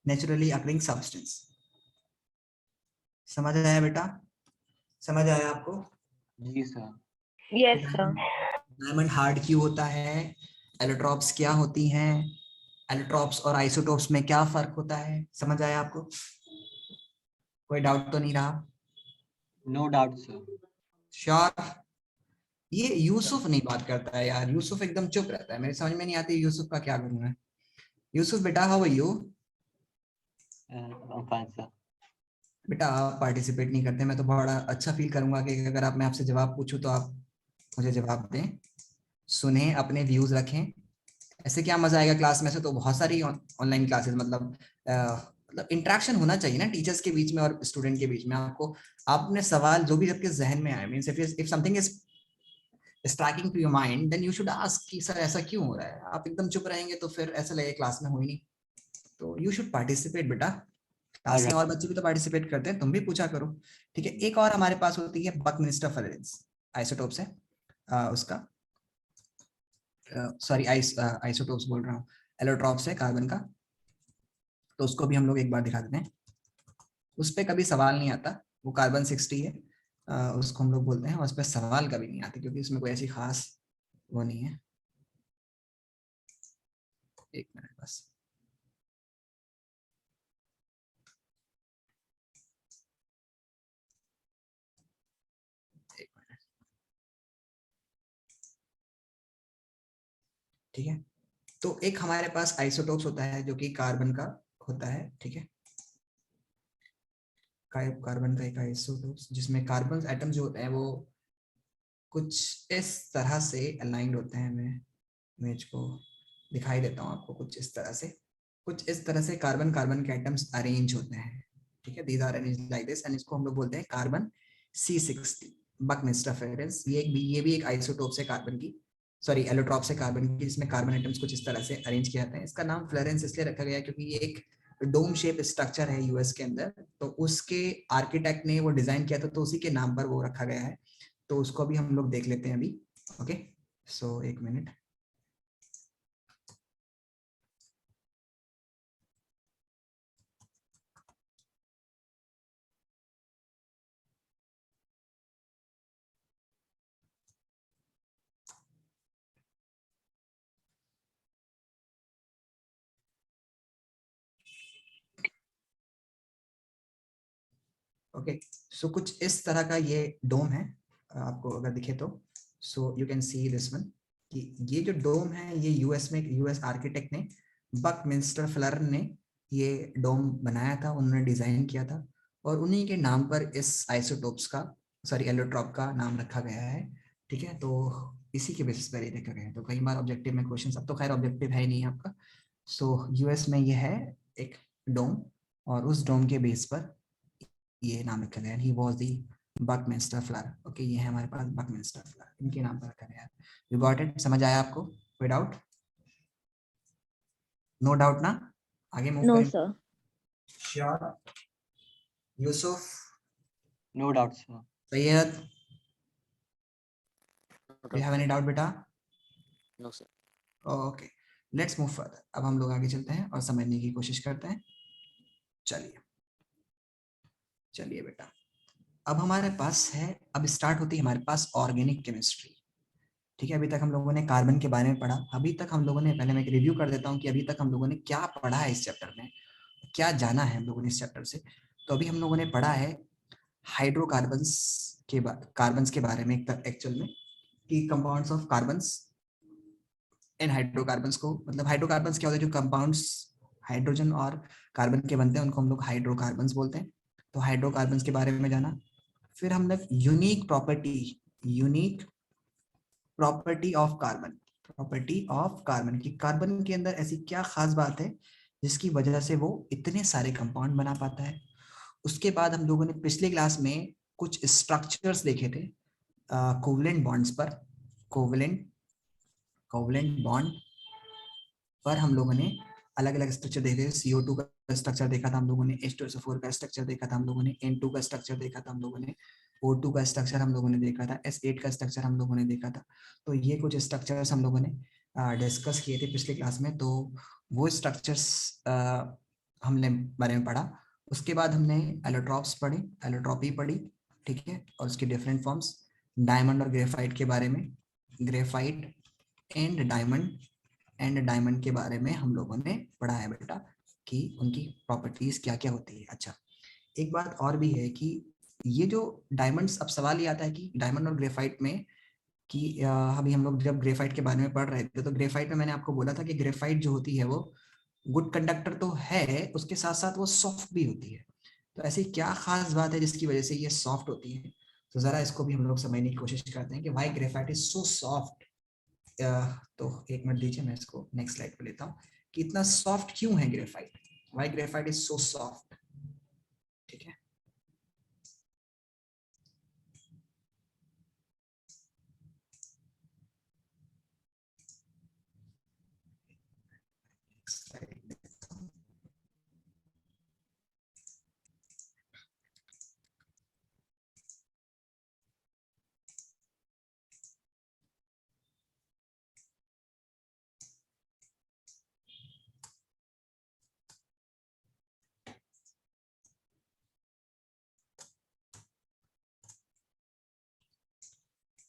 Naturally occurring substance. समझ आया बेटा? समझ आया आपको? जी sir. Yes, sir. Diamond hard क्यों होता है, एलोट्रॉप्स क्या होती हैं, एलोट्रॉप्स और आइसोटोप्स में क्या फर्क होता है, समझ आया आपको? कोई डाउट तो नहीं रहा? No doubt sir. श्योर? ये यूसुफ नहीं बात करता है यार, यूसुफ एकदम चुप रहता है, मेरे समझ में नहीं आती यूसुफ का क्या करूं मैं। यूसुफ बेटा, how are you? Fine sir. बेटा आप पार्टिसिपेट नहीं करते, मैं तो बड़ा अच्छा फील करूंगा कि अगर आप, मैं आपसे जवाब पूछूं तो आप मुझे जवाब दें, सुने, अपने व्यूज रखें। ऐसे क्या मजा आएगा क्लास में। से तो बहुत सारी ऑनलाइन क्लासेस, मतलब इंटरेक्शन होना चाहिए ना टीचर्स के बीच में और स्टूडेंट के बीच में। आपको, आप अपने सवाल जो भी आपके जहन में आए, means if something is striking to your mind, then you should ask कि सर ऐसा क्यों हो रहा है। आप एकदम चुप रहेंगे तो फिर ऐसा लगेगा क्लास में हो ही नहीं। तो यू शुड पार्टिसिपेट बेटा, क्लास के Alright. और बच्चे भी तो पार्टिसिपेट करते हैं, तुम भी पूछा करो। ठीक है, एक और हमारे पास होती है बकमिंस्टर फ्लोरेंस, आइसोटोप्स है उसका, सॉरी आइसोटोप्स बोल रहा हूँ, एलोट्रॉप्स है कार्बन का। तो उसको भी हम लोग एक बार दिखा देते हैं, उस पर कभी सवाल नहीं आता, वो कार्बन 60 है, उसको हम लोग बोलते हैं, और उस पर सवाल कभी नहीं आते क्योंकि उसमें कोई ऐसी खास वो नहीं है। एक मिनट बस। एक मिनट। ठीक है, तो एक हमारे पास आइसोटोप्स होता है जो कि कार्बन का होता है। ठीक है, कार्बन का एक आइसोटोप्स जिसमें कार्बन एटम जो होते हैं वो कुछ इस तरह से अलाइंड होते हैं। मैं इसको दिखाई देता हूँ आपको, कुछ इस तरह से, कुछ इस तरह से कार्बन कार्बन के एटम्स अरेंज होते हैं। ठीक है, these are arrange like this, and इसको हम लोग बोलते हैं कार्बन C60 बकमिंस्टर फ्लोरेंस। ये भी एक आइसोटोप से कार्बन की, सॉरी एलोट्रॉप से कार्बन की, जिसमें कार्बन एटम्स कुछ इस तरह से अरेंज किए जाते हैं। इसका नाम फ्लोरेंस इसलिए रखा गया क्योंकि ये एक डोम शेप स्ट्रक्चर है यूएस के अंदर, तो उसके आर्किटेक्ट ने वो डिजाइन किया था, तो उसी के नाम पर वो रखा गया है। तो उसको भी हम लोग देख लेते हैं अभी। ओके, सो एक मिनट। ओके, सो कुछ इस तरह का ये डोम है, आपको अगर दिखे तो। So you can see this one, कि ये जो डोम है ये यूएस में, यूएस आर्किटेक्ट ने, बकमिंस्टर फ्लोरेंस ने ये डोम बनाया था, उन्होंने डिजाइन किया था, और उन्हीं के नाम पर इस आइसोटोप्स का, सॉरी एलोट्रॉप का नाम रखा गया है। ठीक है, तो इसी के बेसिस पर ये रखा गया है। तो कई बार ऑब्जेक्टिव में क्वेश्चन, अब तो खैर ऑब्जेक्टिव है ही नहीं आपका। सो यूएस में ये है एक डोम, और उस डोम के बेस पर ये नाम रखा गया, he was the Buckminster Florence. Okay, ये है हमारे पास बकमिंस्टर फ्लोरेंस, इनके नाम पर रखा गया है। यू गॉट इट, समझ आया आपको? कोई डाउट? नो डाउट ना? आगे मूव No, करें। sir. Sure? Yusuf, No doubt, sir. Syed, do have any doubt बेटा? No, sir. Okay, let's move further. अब हम लोग आगे चलते हैं और समझने की कोशिश करते हैं। चलिए चलिए बेटा, अब हमारे पास है, अब स्टार्ट होती है हमारे पास ऑर्गेनिक केमिस्ट्री। ठीक है, अभी तक हम लोगों ने कार्बन के बारे में पढ़ा। अभी तक हम लोगों ने, पहले मैं एक रिव्यू कर देता हूँ कि अभी तक हम लोगों ने क्या पढ़ा है इस चैप्टर में, क्या जाना है हम लोगों ने इस चैप्टर से। तो अभी हम लोगों ने पढ़ा है हाइड्रोकार्बन्स कार्बन्स के बारे में, एक्चुअल में, कि compounds of carbons in hydrocarbons को, मतलब हाइड्रोकार्बन्स क्या होता है, जो कंपाउंड्स हाइड्रोजन और कार्बन के बनते हैं उनको हम लोग हाइड्रोकार्बन्स बोलते हैं। तो हाइड्रोकार्बन्स के बारे में जाना। फिर हम लोग unique property of carbon, property of carbon, की कार्बन के अंदर ऐसी क्या खास बात है जिसकी वजह से वो इतने सारे कंपाउंड बना पाता है। उसके बाद हम लोगों ने पिछले क्लास में कुछ स्ट्रक्चर्स देखे थे कोवलेंट बॉन्ड्स पर, कोवलेंट कोवलेंट बॉन्ड पर हम लोगों ने अलग अलग स्ट्रक्चर देखे। CO2 का स्ट्रक्चर देखा था हम लोगों ने, H2SO4 का स्ट्रक्चर देखा था हम लोगों ने, N2 का स्ट्रक्चर देखा था हम लोगों ने, O2 का स्ट्रक्चर हम लोगों ने देखा था, S8 का स्ट्रक्चर हम लोगों ने देखा था। तो ये कुछ स्ट्रक्चर्स हम लोगों ने डिस्कस किए थे पिछले क्लास में। तो वो स्ट्रक्चर्स हमने बारे में पढ़ा। उसके बाद हमने एलोट्रॉप्स पढ़ी, एलोट्रॉपी पढ़ी। ठीक है, और उसके डिफरेंट फॉर्म्स, डायमंड और ग्रेफाइट के बारे में, ग्रेफाइट एंड डायमंड के बारे में हम लोगों ने पढ़ा है बेटा, कि उनकी प्रॉपर्टीज क्या क्या होती है। अच्छा, एक बात और भी है कि ये जो डायमंड्स, अब सवाल ये आता है कि डायमंड और ग्रेफाइट में, कि अभी हम लोग जब ग्रेफाइट के बारे में पढ़ रहे थे, तो ग्रेफाइट में मैंने आपको बोला था कि ग्रेफाइट जो होती है वो गुड कंडक्टर तो है, उसके साथ साथ वो सॉफ्ट भी होती है। तो ऐसी क्या खास बात है जिसकी वजह से ये सॉफ्ट होती है? तो जरा इसको भी हम लोग समझने की कोशिश करते हैं कि why graphite is so soft. तो एक मिनट दीजिए, मैं इसको नेक्स्ट स्लाइड पे लेता हूँ कि इतना सॉफ्ट क्यों है graphite, why graphite is so soft. ठीक है, slide देता हूँ।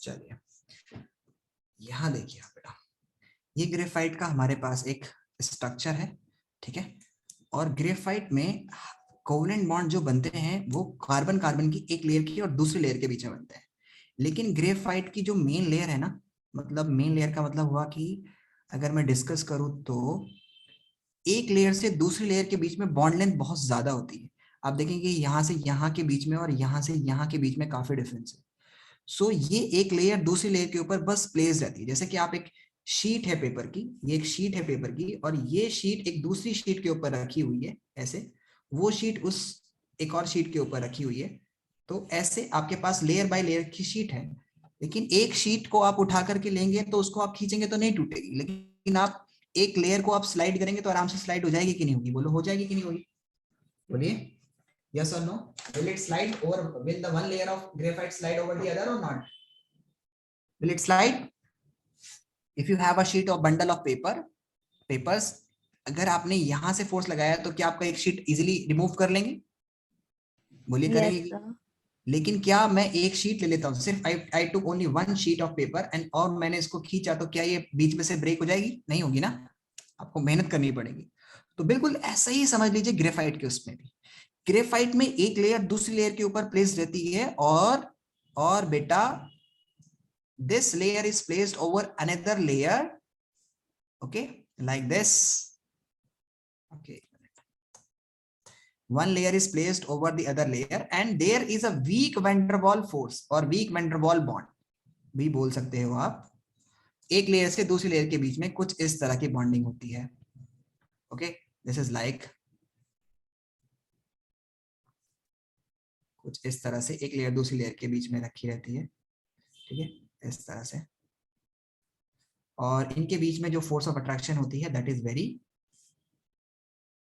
चलिए यहाँ देखिए आप बेटा, ये ग्रेफाइट का हमारे पास एक स्ट्रक्चर है, ठीक है। और ग्रेफाइट में कोवलेंट बॉन्ड जो बनते हैं वो कार्बन कार्बन की एक लेयर की और दूसरी लेयर के बीच में बनते हैं। लेकिन ग्रेफाइट की जो मेन लेयर है ना, मतलब मेन लेयर का मतलब हुआ कि अगर मैं डिस्कस करूं तो एक लेयर से दूसरी लेयर के बीच में बॉन्ड लेंथ बहुत ज्यादा होती है। आप देखेंगे यहाँ से यहाँ के बीच में और यहाँ से यहाँ के बीच में काफी डिफरेंस है। सो ये एक लेयर दूसरी लेयर के ऊपर बस प्लेस रहती है। जैसे कि आप एक शीट है पेपर की, ये एक शीट है पेपर की और ये शीट एक दूसरी शीट के ऊपर रखी हुई है ऐसे, वो शीट उस एक और शीट के ऊपर रखी हुई है। तो ऐसे आपके पास लेयर बाय लेयर की शीट है। लेकिन एक शीट को आप उठा करके लेंगे तो उसको आप खींचेंगे तो नहीं टूटेगी, लेकिन आप एक लेयर को आप स्लाइड करेंगे तो आराम से स्लाइड हो जाएगी कि नहीं होगी? बोलो हो जाएगी कि नहीं होगी? बोलिए yes or no, will it slide or will the one layer of graphite slide over the other or not? Will it slide? If you have a sheet or bundle of papers, अगर आपने यहां से force लगाया तो क्या आपका एक sheet easily remove कर लेंगे? बोलिए Yes, करेंगे? sir. लेकिन क्या मैं एक शीट ले लेता हूँ सिर्फ, I took only one sheet of paper and और मैंने इसको खींचा, तो क्या ये बीच में से ब्रेक हो जाएगी? नहीं होगी ना, आपको मेहनत करनी पड़ेगी। तो बिल्कुल ऐसा ही समझ लीजिए ग्रेफाइट के उसमें भी। ग्रेफाइट में एक लेयर दूसरी लेयर के ऊपर प्लेस रहती है और बेटा this layer is placed over another layer, okay, like this, okay. One layer is placed over the other layer and there is a weak van der Waals force or weak van der Waals bond भी बोल सकते हो आप। एक layer से दूसरी layer के बीच में कुछ इस तरह की बॉन्डिंग होती है, ओके। दिस इज लाइक कुछ इस तरह से एक लेयर दूसरी लेयर के बीच में रखी रहती है, ठीक है, इस तरह से। और इनके बीच में जो फोर्स ऑफ अट्रैक्शन होती है दैट इज वेरी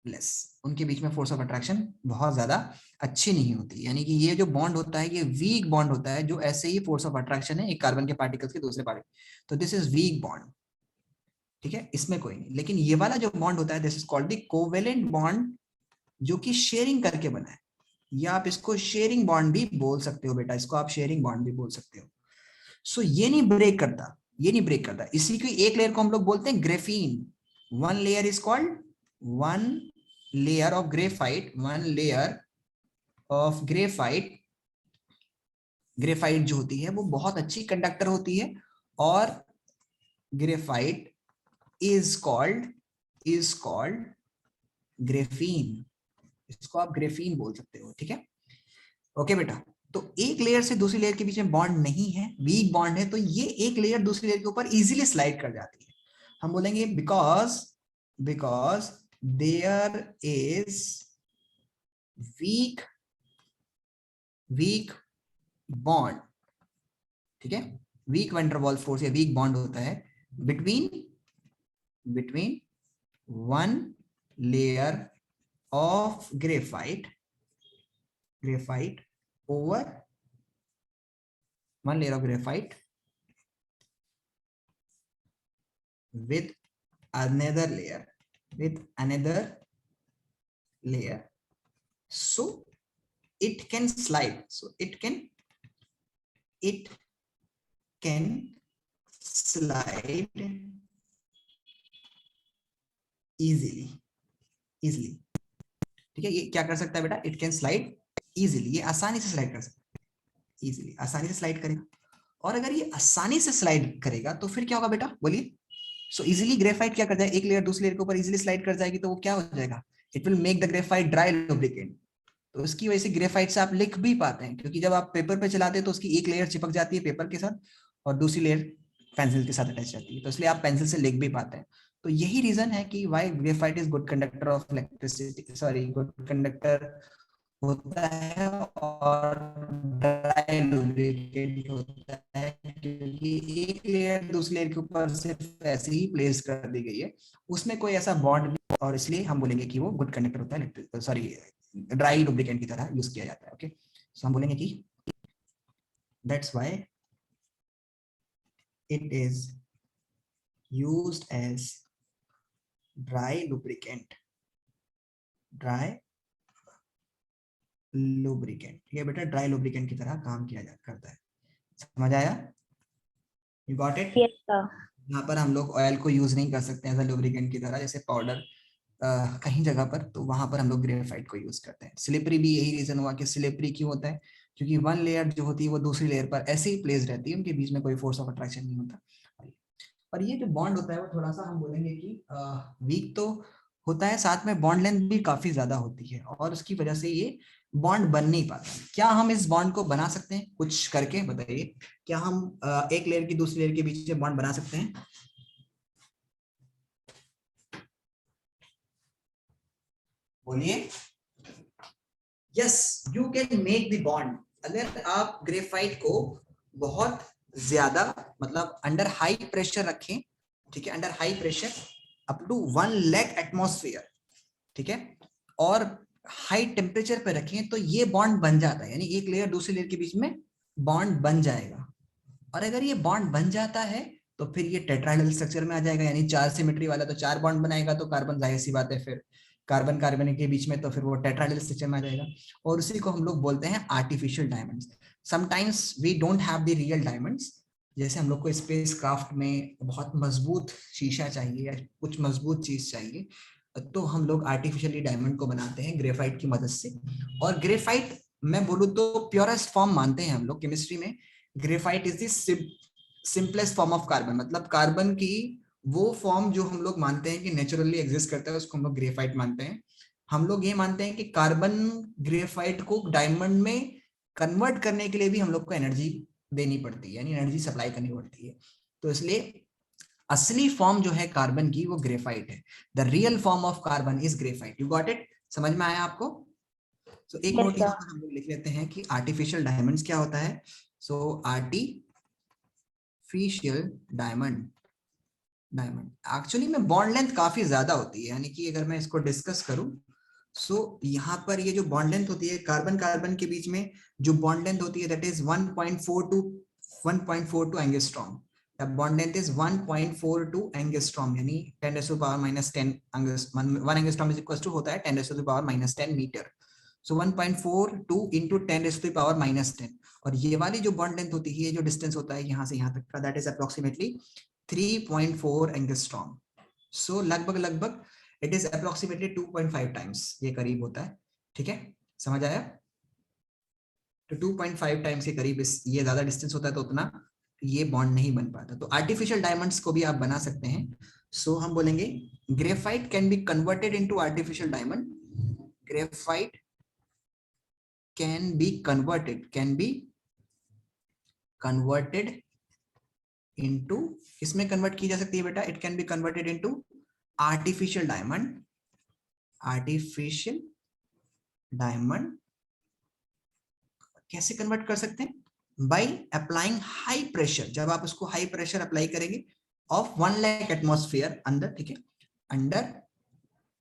लेस। उनके बीच में फोर्स ऑफ अट्रैक्शन बहुत ज्यादा अच्छी नहीं होती, यानी कि ये जो बॉन्ड होता है ये वीक बॉन्ड होता है, जो ऐसे ही फोर्स ऑफ अट्रैक्शन है एक कार्बन के पार्टिकल्स के दूसरे पार्टिकल, तो दिस इज वीक बॉन्ड, ठीक है, इसमें कोई नहीं। लेकिन ये वाला जो बॉन्ड होता है this is called the covalent bond, जो कि शेयरिंग करके बना है, या आप इसको शेयरिंग बॉन्ड भी बोल सकते हो बेटा, इसको आप शेयरिंग बॉन्ड भी बोल सकते हो। सो ये नहीं ब्रेक करता, ये नहीं ब्रेक करता। इसी की एक लेयर को हम लोग बोलते हैं graphene. One layer is called one layer of graphite, one layer of graphite. Graphite जो होती है वो बहुत अच्छी कंडक्टर होती है और ग्रेफाइट इज कॉल्ड ग्रेफीन। इसको आप ग्रेफीन बोल सकते हो, ठीक है, ओके बेटा। तो एक लेयर से दूसरी लेयर के बीच में बॉन्ड नहीं है, वीक बॉन्ड है, तो ये एक लेयर दूसरी लेयर के ऊपर इजीली स्लाइड कर जाती है। हम बोलेंगे because there is weak bond, ठीक है, weak van der Waals force या वीक बॉन्ड होता है between one layer of graphite over one layer of graphite with another layer, so it can slide, slide easily, ठीक है। ये क्या कर सकता है बेटा? इट कैन स्लाइड इजीली, ये आसानी से स्लाइड कर सकता है, इजीली आसानी से स्लाइड करेगा। और अगर ये आसानी से स्लाइड करेगा तो फिर क्या होगा बेटा? बोलिए। सो इजीली ग्रेफाइट क्या कर जाए, एक लेयर दूसरी लेयर के ऊपर इजीली स्लाइड कर जाएगी, तो वो क्या हो जाएगा? It will make the graphite dry lubricant. तो उसकी वजह से ग्रेफाइट से आप लिख भी पाते हैं, क्योंकि जब आप पेपर पे चलाते हैं तो उसकी एक लेयर चिपक जाती है पेपर के साथ और दूसरी लेयर पेंसिल के साथ अटैच रहती है, तो इसलिए आप पेंसिल से लिख भी पाते हैं। तो यही रीजन है कि why graphite is good conductor of electricity, sorry good conductor होता है और ड्राई लुब्रिकेंट होता है, क्योंकि एक लेयर दूसरी लेयर के ऊपर सिर्फ ऐसे ही प्लेस कर दी गई है, उसमें कोई ऐसा बॉन्ड नहीं, और इसलिए हम बोलेंगे कि वो गुड कंडक्टर होता है, सॉरी ड्राई लुब्रिकेंट की तरह यूज किया जाता है, ओके। सो हम बोलेंगे कि that's why it is used as dry lubricant, ये बेटा ड्राई लुब्रिकेंट की तरह काम किया करता है। समझ आया? You got it? Yes, sir. यहाँ पर हम लोग ऑयल को यूज नहीं कर सकते एज अ लुब्रिकेंट की तरह, जैसे पाउडर कहीं जगह पर, तो वहां पर हम लोग ग्रेफाइट को यूज करते हैं। स्लिपरी भी यही रीजन हुआ कि स्लिपरी क्यों होता है, क्योंकि वन लेयर जो होती है वो दूसरी लेयर पर ऐसे ही प्लेस रहती है, उनके बीच में कोई फोर्स ऑफ अट्रैक्शन नहीं होता। और ये जो बॉन्ड होता है वो थोड़ा सा हम बोलेंगे कि वीक तो होता है, साथ में बॉन्ड लेंथ भी काफी ज्यादा होती है, और उसकी वजह से ये बॉन्ड बन नहीं पाता। क्या हम इस बॉन्ड को बना सकते हैं कुछ करके? बताइए, क्या हम एक लेयर की दूसरी लेयर के बीच में बॉन्ड बना सकते हैं? बोलिए। Yes, you can make the bond. अगर आप ग्रेफाइट को बहुत ज्यादा, मतलब अंडर हाई प्रेशर रखें, ठीक है, under high pressure up to 1 lakh atmosphere, ठीक है, और हाई टेम्परेचर पे रखें, तो ये बॉन्ड बन जाता है, यानी एक लेयर दूसरी लेयर के बीच में बॉन्ड बन जाएगा। और अगर ये बॉन्ड बन जाता है तो फिर ये टेट्राहेड्रल स्ट्रक्चर में आ जाएगा, यानी 4 सिमेट्री वाला, तो 4 बॉन्ड बनाएगा, तो कार्बन, जाहिर सी बात है, फिर कार्बन कार्बन के बीच में, तो फिर वो टेट्राहेड्रल स्ट्रक्चर में आ जाएगा। और उसी को हम लोग बोलते हैं artificial diamonds. Sometimes we don't have the real diamonds, जैसे हम लोग को स्पेस क्राफ्ट में बहुत मजबूत शीशा चाहिए या कुछ मजबूत चीज चाहिए, तो हम लोग आर्टिफिशियली डायमंड को बनाते हैं ग्रेफाइट की मदद से। और ग्रेफाइट मैं बोलूँ तो प्योरेस्ट फॉर्म मानते हैं हम लोग केमिस्ट्री में। Graphite is the simplest form of carbon, मतलब कार्बन की वो फॉर्म जो हम लोग मानते हैं कि नेचुरली एग्जिस्ट करता है, उसको हम लोग ग्रेफाइट मानते हैं। हम लोग ये मानते हैं कि कार्बन ग्रेफाइट को डायमंड में कन्वर्ट करने के लिए भी हम लोग को एनर्जी देनी पड़ती है, यानी एनर्जी सप्लाई करनी पड़ती है। तो इसलिए असली फॉर्म जो है कार्बन की वो ग्रेफाइट है। The real form of carbon is graphite. You got it? समझ में आया आपको? तो एक Yes, नोट sir. यहाँ पर हम लोग लिख लेते हैं कि आर्टिफिशियल डायमंड्स क्या होता है। सो आर्टिफिशियल डायमंड, एक्चुअली में बॉन्ड लेंथ काफी ज्यादा होती है, यानी कि अगर मैं इसको डिस्कस करूं, सो यहाँ पर ये जो बॉन्ड लेंथ होती है कार्बन कार्बन के बीच में, जो बॉन्ड लेंथ होती है that is 1.42 angstrom. The bond length is 1.42 angstrom, यानी 10⁻⁻10 angstrom. 1 angstrom is equal to होता है 10⁻⁻10 मीटर। सो 1.42 इंटू 10⁻⁻10। और ये वाली जो बॉन्ड लेंथ होती है, जो डिस्टेंस होता है यहाँ से यहाँ तक का, दैट इज अप्रोक्सीमेटली 3.4 एंगस्ट्रॉम। सो लगभग लगभग इट इज अप्रोक्सीमेटली 2.5 टाइम्स ये करीब होता है। ठीक है, समझ आया? तो 2.5 टाइम्स के करीब इस ये ज्यादा डिस्टेंस होता है, तो उतना ये बॉन्ड नहीं बन पाता। तो आर्टिफिशियल डायमंड्स को भी आप बना सकते हैं। सो हम बोलेंगे graphite can be converted into artificial diamond. Graphite can be converted into, किसमें कन्वर्ट की जा सकती है बेटा? It can be converted into artificial diamond. Artificial diamond कैसे कन्वर्ट कर सकते हैं? By applying high pressure. जब आप उसको हाई प्रेशर अप्लाई करेंगे ऑफ 1 लाख एटमॉस्फेयर अंदर, ठीक है, under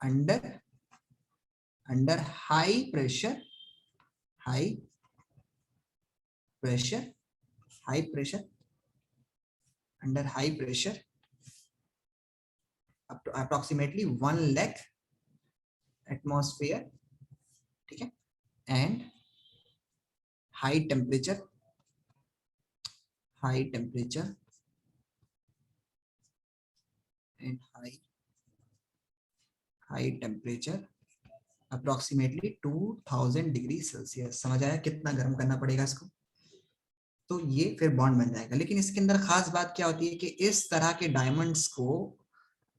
under under high pressure, high pressure, high pressure, under high pressure up to approximately 1 lakh atmosphere, ठीक है, and high temperature and high temperature approximately 2000 degree Celsius. समझ आया कितना गर्म करना पड़ेगा इसको? तो ये फिर बॉन्ड बन जाएगा। लेकिन इसके अंदर खास बात क्या होती है कि इस तरह के डायमंड्स को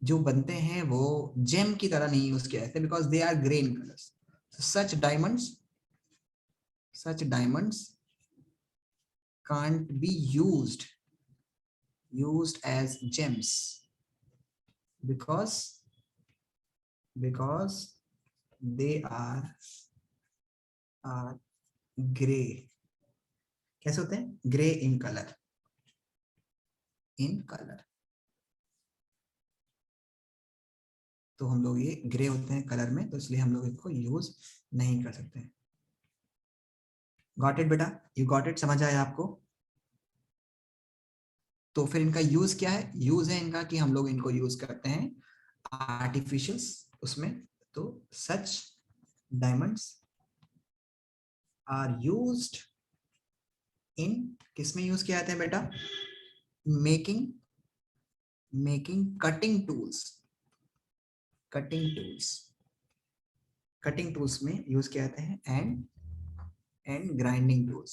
जो बनते हैं वो जेम की तरह नहीं यूज किया जाता, because they are grey in colours. such diamonds can't be used as gems because they are gray। कैसे होते हैं? ग्रे इन कलर, तो हम लोग ये ग्रे होते हैं कलर में, तो इसलिए हम लोग इसको यूज नहीं कर सकते। गॉट इट बेटा? You got it? समझ आया आपको? तो फिर इनका यूज क्या है? यूज है इनका कि हम लोग इनको यूज करते हैं आर्टिफिशियल्स उसमें। तो सच डायमंड्स आर यूज्ड इन, किसमें यूज किया जाते हैं बेटा? making cutting tools में यूज किया जाता है and grinding tools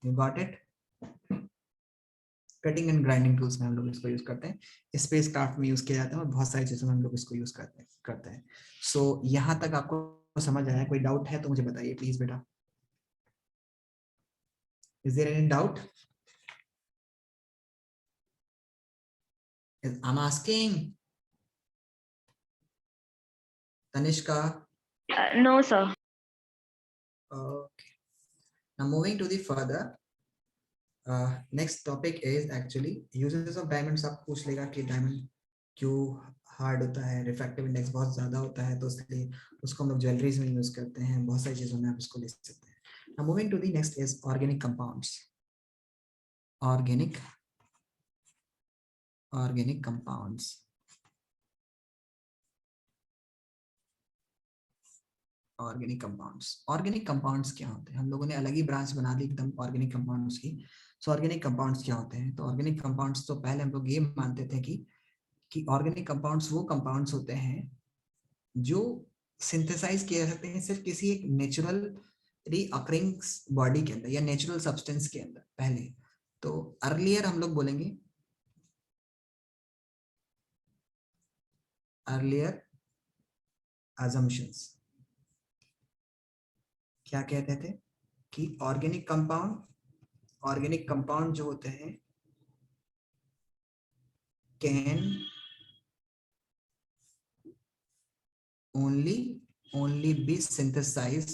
you got it. Cutting and grinding tools में हम लोग इसको यूज करते हैं, स्पेस क्राफ्ट में यूज किया जाता है और बहुत सारी चीजों में हम लोग इसको यूज करते हैं। सो यहाँ तक आपको समझ आया? कोई डाउट है तो मुझे बताइए प्लीज बेटा। Is there any doubt? I'm asking. Tanishka. No, sir. Okay. Now moving to the further. Next topic is actually uses of diamonds. आप पूछ लेगा कि डायमंड क्यों हार्ड होता है, रिफ्रैक्टिव इंडेक्स बहुत ज्यादा होता है, तो इसलिए उसको हम लोग ज्वेलरीज में यूज करते हैं, बहुत सारी चीजों में आप इसको ले सकते हैं। Now moving to the next is organic compounds. Organic compounds. Organic compounds क्या होते हैं? हम लोगों ने अलग ही ब्रांच बना दी एकदम ऑर्गेनिक कंपाउंड्स की। सो ऑर्गेनिक कंपाउंड्स क्या होते हैं? तो ऑर्गेनिक कंपाउंड्स तो पहले हम लोग ये मानते थे कि ऑर्गेनिक कंपाउंड्स वो कंपाउंड्स होते हैं जो सिंथेसाइज किए जा सकते हैं सिर्फ किसी एक नेचुरली अकरिंग बॉडी के अंदर या नेचुरल सब्सटेंस के अंदर। पहले तो अर्लियर हम लोग बोलेंगे अर्लियर assumptions। क्या कहते थे कि ऑर्गेनिक कंपाउंड जो होते हैं can only be synthesized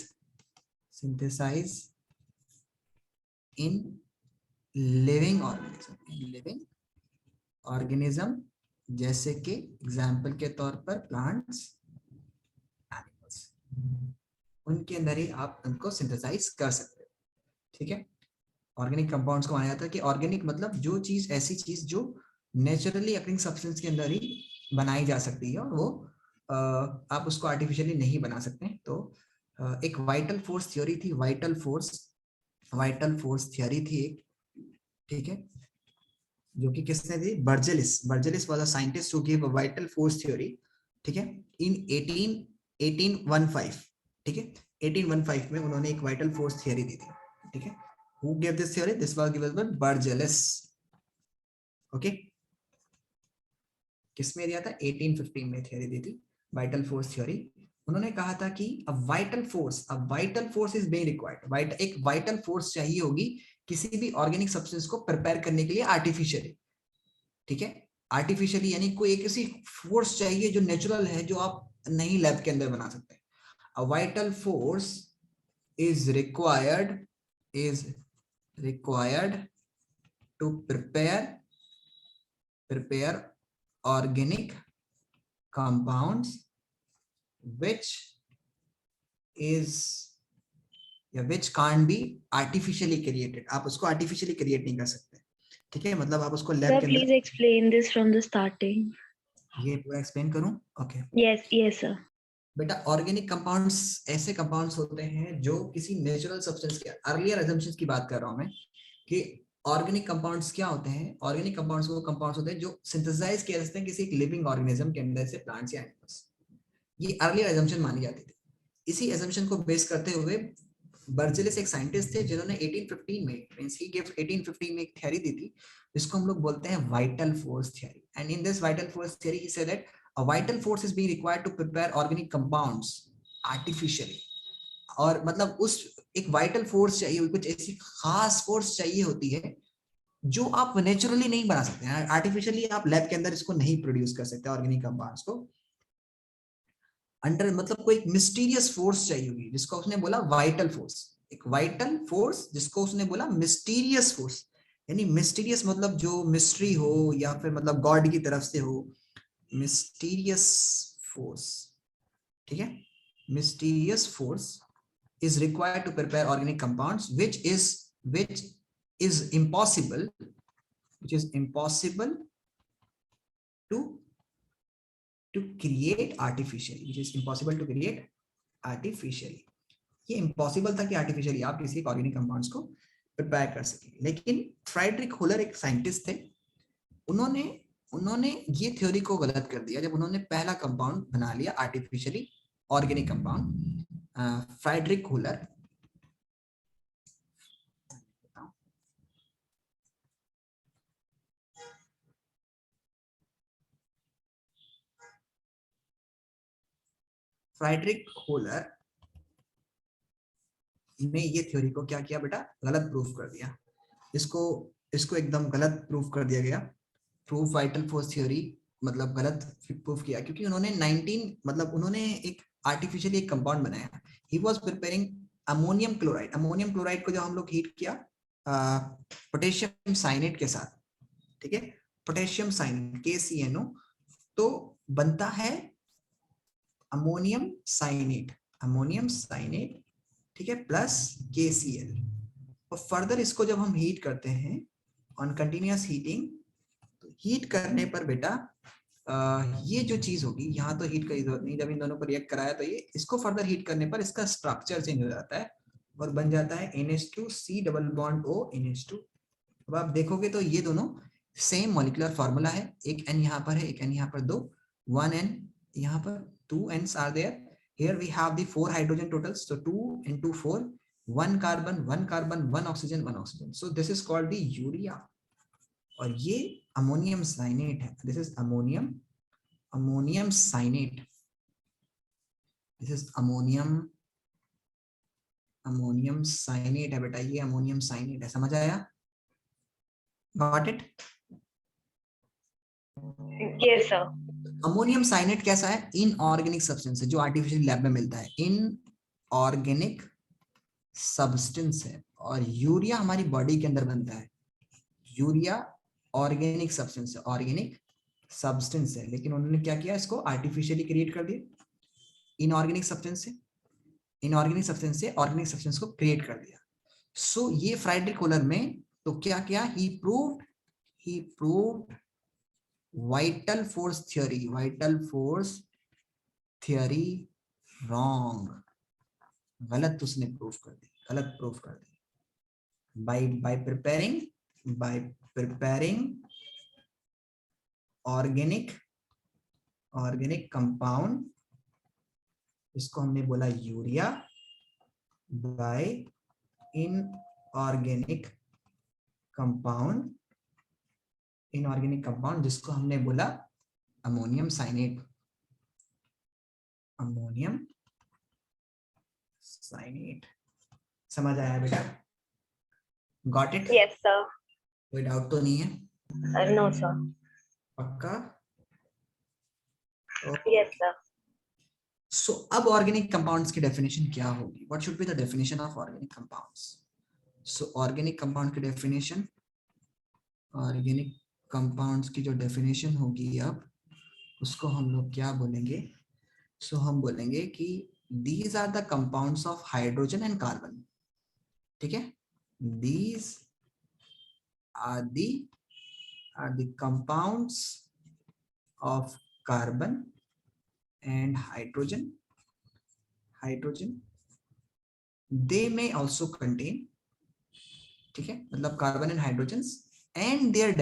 in living organism जैसे कि एग्जाम्पल के तौर पर प्लांट्स, एनिमल्स, उनके अंदर ही आप उनको सिंथेसाइज कर सकते हो। ठीक है, ऑर्गेनिक कंपाउंड्स को माना जाता है कि ऑर्गेनिक मतलब जो चीज, ऐसी चीज जो नेचुरली अकरिंग सब्सटेंस के अंदर ही बनाई जा सकती है और वो आप उसको आर्टिफिशियली नहीं बना सकते। तो एक वाइटल फोर्स थ्योरी थी, वाइटल फोर्स थ्योरी थी एक, ठीक है, जो कि किसने दी? Berzelius was a scientist who gave a vital force theory, ठीक है, इन 1815, ठीक है, 1815 में उन्होंने एक वाइटल फोर्स थ्योरी दी थी, ठीक है। Who gave this theory? This was given by Burgess. Okay. किसमें दिया था? 1815 में थ्योरी दी थी, वाइटल फोर्स थ्योरी। उन्होंने कहा था कि a vital force is being required। एक वाइटल फोर्स चाहिए होगी किसी भी ऑर्गेनिक सब्सटेंस को प्रिपेयर करने के लिए आर्टिफिशियली, ठीक है, आर्टिफिशियली यानी कोई एक ऐसी फोर्स चाहिए जो नेचुरल है, जो आप नहीं लैब के अंदर बना सकते। A vital force is required to prepare organic compounds which can't be artificially created। आप उसको artificially create नहीं कर सकते, ठीक है, मतलब आप उसको लैब Sir, के please अंदर। explain this from the starting. ये पूरा एक्सप्लेन करूं? Okay Yes, sir. बेटा, ऑर्गेनिक कंपाउंड्स ऐसे कंपाउंड्स होते हैं जो किसी नेचुरल सब्सटेंस के, अर्लियर अजम्पशंस की बात कर रहा हूं मैं कि ऑर्गेनिक कंपाउंड्स क्या होते हैं। ऑर्गेनिक कंपाउंड्स वो कंपाउंड्स होते हैं जो सिंथेसाइज किए जाते हैं किसी एक लिविंग ऑर्गेनिज्म के अंदर से, प्लांट्स या एनिमल्स। ये अर्लियर अजम्पशन मानी जाती थी। इसी अजम्पशन को बेस करते हुए बर्जेलिस एक साइंटिस्ट थे जिन्होंने 1815 में एक थ्योरी दी थी जिसको हम लोग बोलते हैं vital force theory. And in this vital force theory he said that a vital force is being required to prepare organic compounds artificially। और मतलब उस एक वाइटल फोर्स चाहिए, कुछ ऐसी खास फोर्स चाहिए होती है जो आप नेचुरली नहीं बना सकते हैं, आर्टिफिशियली आप लैब के अंदर इसको नहीं प्रोड्यूस कर सकते ऑर्गेनिक कंपाउंड्स को। अंडर मतलब कोई एक मिस्टीरियस फोर्स चाहिए होगी जिसको उसने बोला वाइटल फोर्स, एक वाइटल फोर्स जिसको उसने बोला मिस्टीरियस फोर्स। यानी मिस्टीरियस मतलब जो मिस्ट्री हो या फिर मतलब गॉड की तरफ से हो, mysterious force, ठीक है, mysterious force is required to prepare organic compounds which is impossible to create artificially, ये इम्पॉसिबल था कि आर्टिफिशियली आप किसी ऑर्गेनिक कंपाउंड्स को प्रिपेयर कर सके, लेकिन फ्रेडरिक होलर एक साइंटिस्ट थे, उन्होंने उन्होंने ये थ्योरी को गलत कर दिया जब उन्होंने पहला कंपाउंड बना लिया artificially organic compound. Frederick Wohler ने ये थ्योरी को क्या किया बेटा, गलत प्रूफ कर दिया। इसको इसको एकदम गलत प्रूफ कर दिया गया। प्रूफ वाइटल फोर्स थ्योरी मतलब गलत प्रूफ किया, क्योंकि उन्होंने 19 मतलब उन्होंने एक आर्टिफिशियली एक कंपाउंड बनाया। He was preparing ammonium chloride. Ammonium chloride को जब हम लोग हीट किया पोटेशियम साइनेट के साथ, ठीक है, पोटेशियम साइनेट KCNO, तो बनता है अमोनियम साइनेट, ठीक है, प्लस KCl। और फर्दर इसको जब हम हीट करते हैं ऑन कंटिन्यूअस हीटिंग, तो हीट करने पर बेटा ये जो चीज होगी, यहाँ तो हीट की जरूरत नहीं, जब इन दोनों को रिएक्ट कराया तो ये इसको फर्दर हीट करने पर इसका स्ट्रक्चर चेंज हो जाता है और बन जाता है NH2C double bond O NH2। अब आप देखोगे तो ये दोनों सेम मॉलिक्यूलर फार्मूला है, एक N यहाँ पर है, एक N यहाँ पर, दो 1 N यहाँ पर, 2 N's are there. Here we have the 4 hydrogen totals, so 2 into 4, 1 carbon, 1 oxygen, 1 oxygen. So this is called the urea. और ये अमोनियम साइनेट है, this is ammonium cyanate, this is ammonium cyanate है बेटा, ये ammonium cyanate है, समझ आया? Got it? Yes, sir. Ammonium cyanate कैसा है? इनऑर्गेनिक सब्सटेंस है, जो आर्टिफिशियल लैब में मिलता है, इनऑर्गेनिक सब्सटेंस है। और यूरिया हमारी बॉडी के अंदर बनता है, यूरिया ऑर्गेनिक सब्सटेंस है, ऑर्गेनिक सब्सटेंस है, लेकिन उन्होंने क्या किया, इसको आर्टिफिशियली क्रिएट कर दिया, इनऑर्गेनिक सब्सटेंस से ऑर्गेनिक सब्सटेंस को क्रिएट कर दिया। सो ये फ्रेडरिक होलर में तो क्या किया, he proved vital force theory wrong, गलत उसने प्रूफ कर दी, बाय प्रिपेयरिंग ऑर्गेनिक कंपाउंड, इसको हमने बोला यूरिया, बाय इनऑर्गेनिक कंपाउंड जिसको हमने बोला अमोनियम साइनेट, समझ आया बेटा? Got it? Yes, sir. कोई डाउट तो नहीं है? No, sir. पक्का? Yes, sir. सो अब ऑर्गेनिक कंपाउंड्स की डेफिनेशन क्या होगी? What should be the definition of organic compounds? So organic compound की डेफिनेशन होगी अब, उसको हम लोग क्या बोलेंगे? सो हम बोलेंगे कि these are the compounds of hydrogen and carbon, ठीक है, these are the compounds of carbon and hydrogen, they may also contain, ठीक है, मतलब carbon and hydrogens and their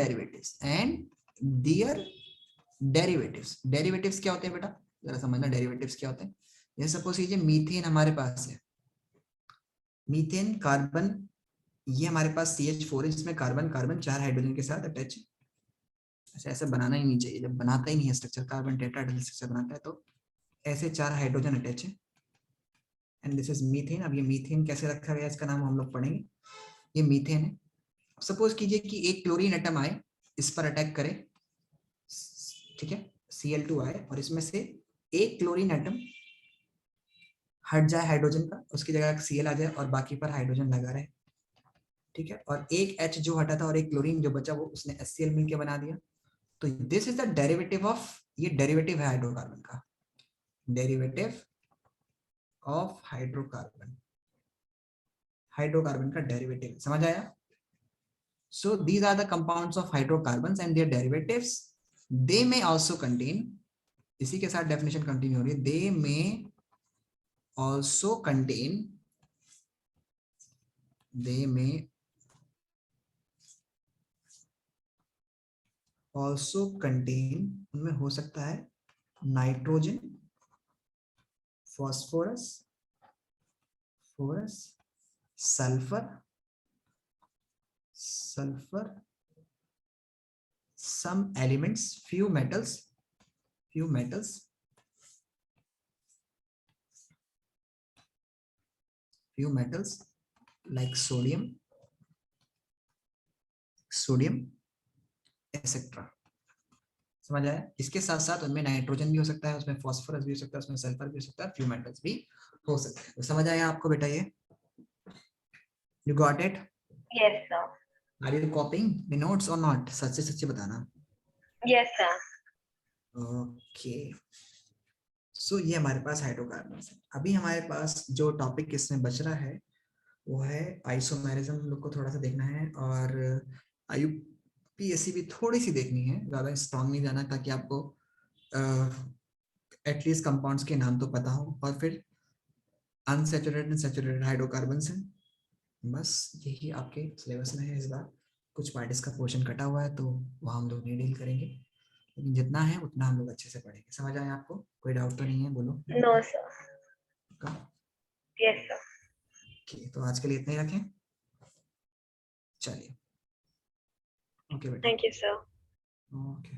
derivatives क्या होते हैं बेटा, जरा समझना, डेरिवेटिव्स क्या होते हैं? जैसे सपोज कीजिए मीथेन हमारे पास है, मीथेन कार्बन, ये हमारे पास CH4 है, जिसमें कार्बन 4 हाइड्रोजन के साथ अटैच है। अच्छा, ऐसे बनाना ही नहीं चाहिए, जब बनाता ही नहीं है स्ट्रक्चर, कार्बन टेट्राहेड्रल स्ट्रक्चर बनाता है तो ऐसे 4 हाइड्रोजन अटैच है, एंड दिस इज मीथेन। अब ये मीथेन कैसे रखा गया, इसका नाम हम लोग पढ़ेंगे। ये मीथेन है। सपोज कीजिए कि एक क्लोरीन एटम आए, इस पर अटैक करे, ठीक है, Cl2 आए और इसमें से एक क्लोरीन एटम हट जाए हाइड्रोजन का, उसकी जगह Cl आ जाए और बाकी पर हाइड्रोजन लगा रहे, ठीक है, और एक H जो हटा था और एक क्लोरीन जो बचा वो उसने HCl मिलके बना दिया। तो this is the derivative of, ये डेरिवेटिव है हाइड्रोकार्बन का, डेरिवेटिव ऑफ हाइड्रोकार्बन का डेरिवेटिव, समझ आया? So these are the compounds of hydrocarbons and their derivatives, they may also contain, इसी के साथ डेफिनेशन कंटिन्यू हो रही है, they may also contain they may also contain, उनमें हो सकता है nitrogen, phosphorus, sulphur, some elements, few metals like sodium, etc. समझ आया? इसके साथ साथ उनमें नाइट्रोजन भी हो सकता है, उसमें फॉस्फोरस भी हो सकता है, उसमें सल्फर भी हो सकता है, फ्यू मेटल्स भी हो सकते हैं। तो समझ आया आपको बेटा ये? You got it? Yes, sir. Are you copying the notes or not? सच से सच्ची बताना। Yes, sir. ओके, सो ये हमारे पास हाइड्रोकार्बन्स है। अभी हमारे पास जो टॉपिक इसमें बच रहा है वो है आइसोमेरिज्म, हम लोग को थोड़ा सा देखना है, और आईयूपीएसी भी थोड़ी सी देखनी है, ज्यादा स्ट्रॉन्ग नहीं जाना, ताकि आपको एटलीस्ट कंपाउंड्स के नाम तो पता हो, और फिर अनसैचुरेटेड एंड सैचुरेटेड हाइड्रोकार्बन्स हैं। बस यही आपके सिलेबस में है इस बार। कुछ पार्टिस का पोर्शन कटा हुआ है तो वहाँ हम लोग नहीं डील करेंगे, लेकिन जितना है उतना हम लोग अच्छे से पढ़ेंगे। समझ आए आपको? कोई डाउट तो नहीं है? बोलो। No, sir. का? Yes, sir. ठीक, तो आज के लिए इतना ही रखें। चलिए, ओके बेटा, Thank you, sir. ओके।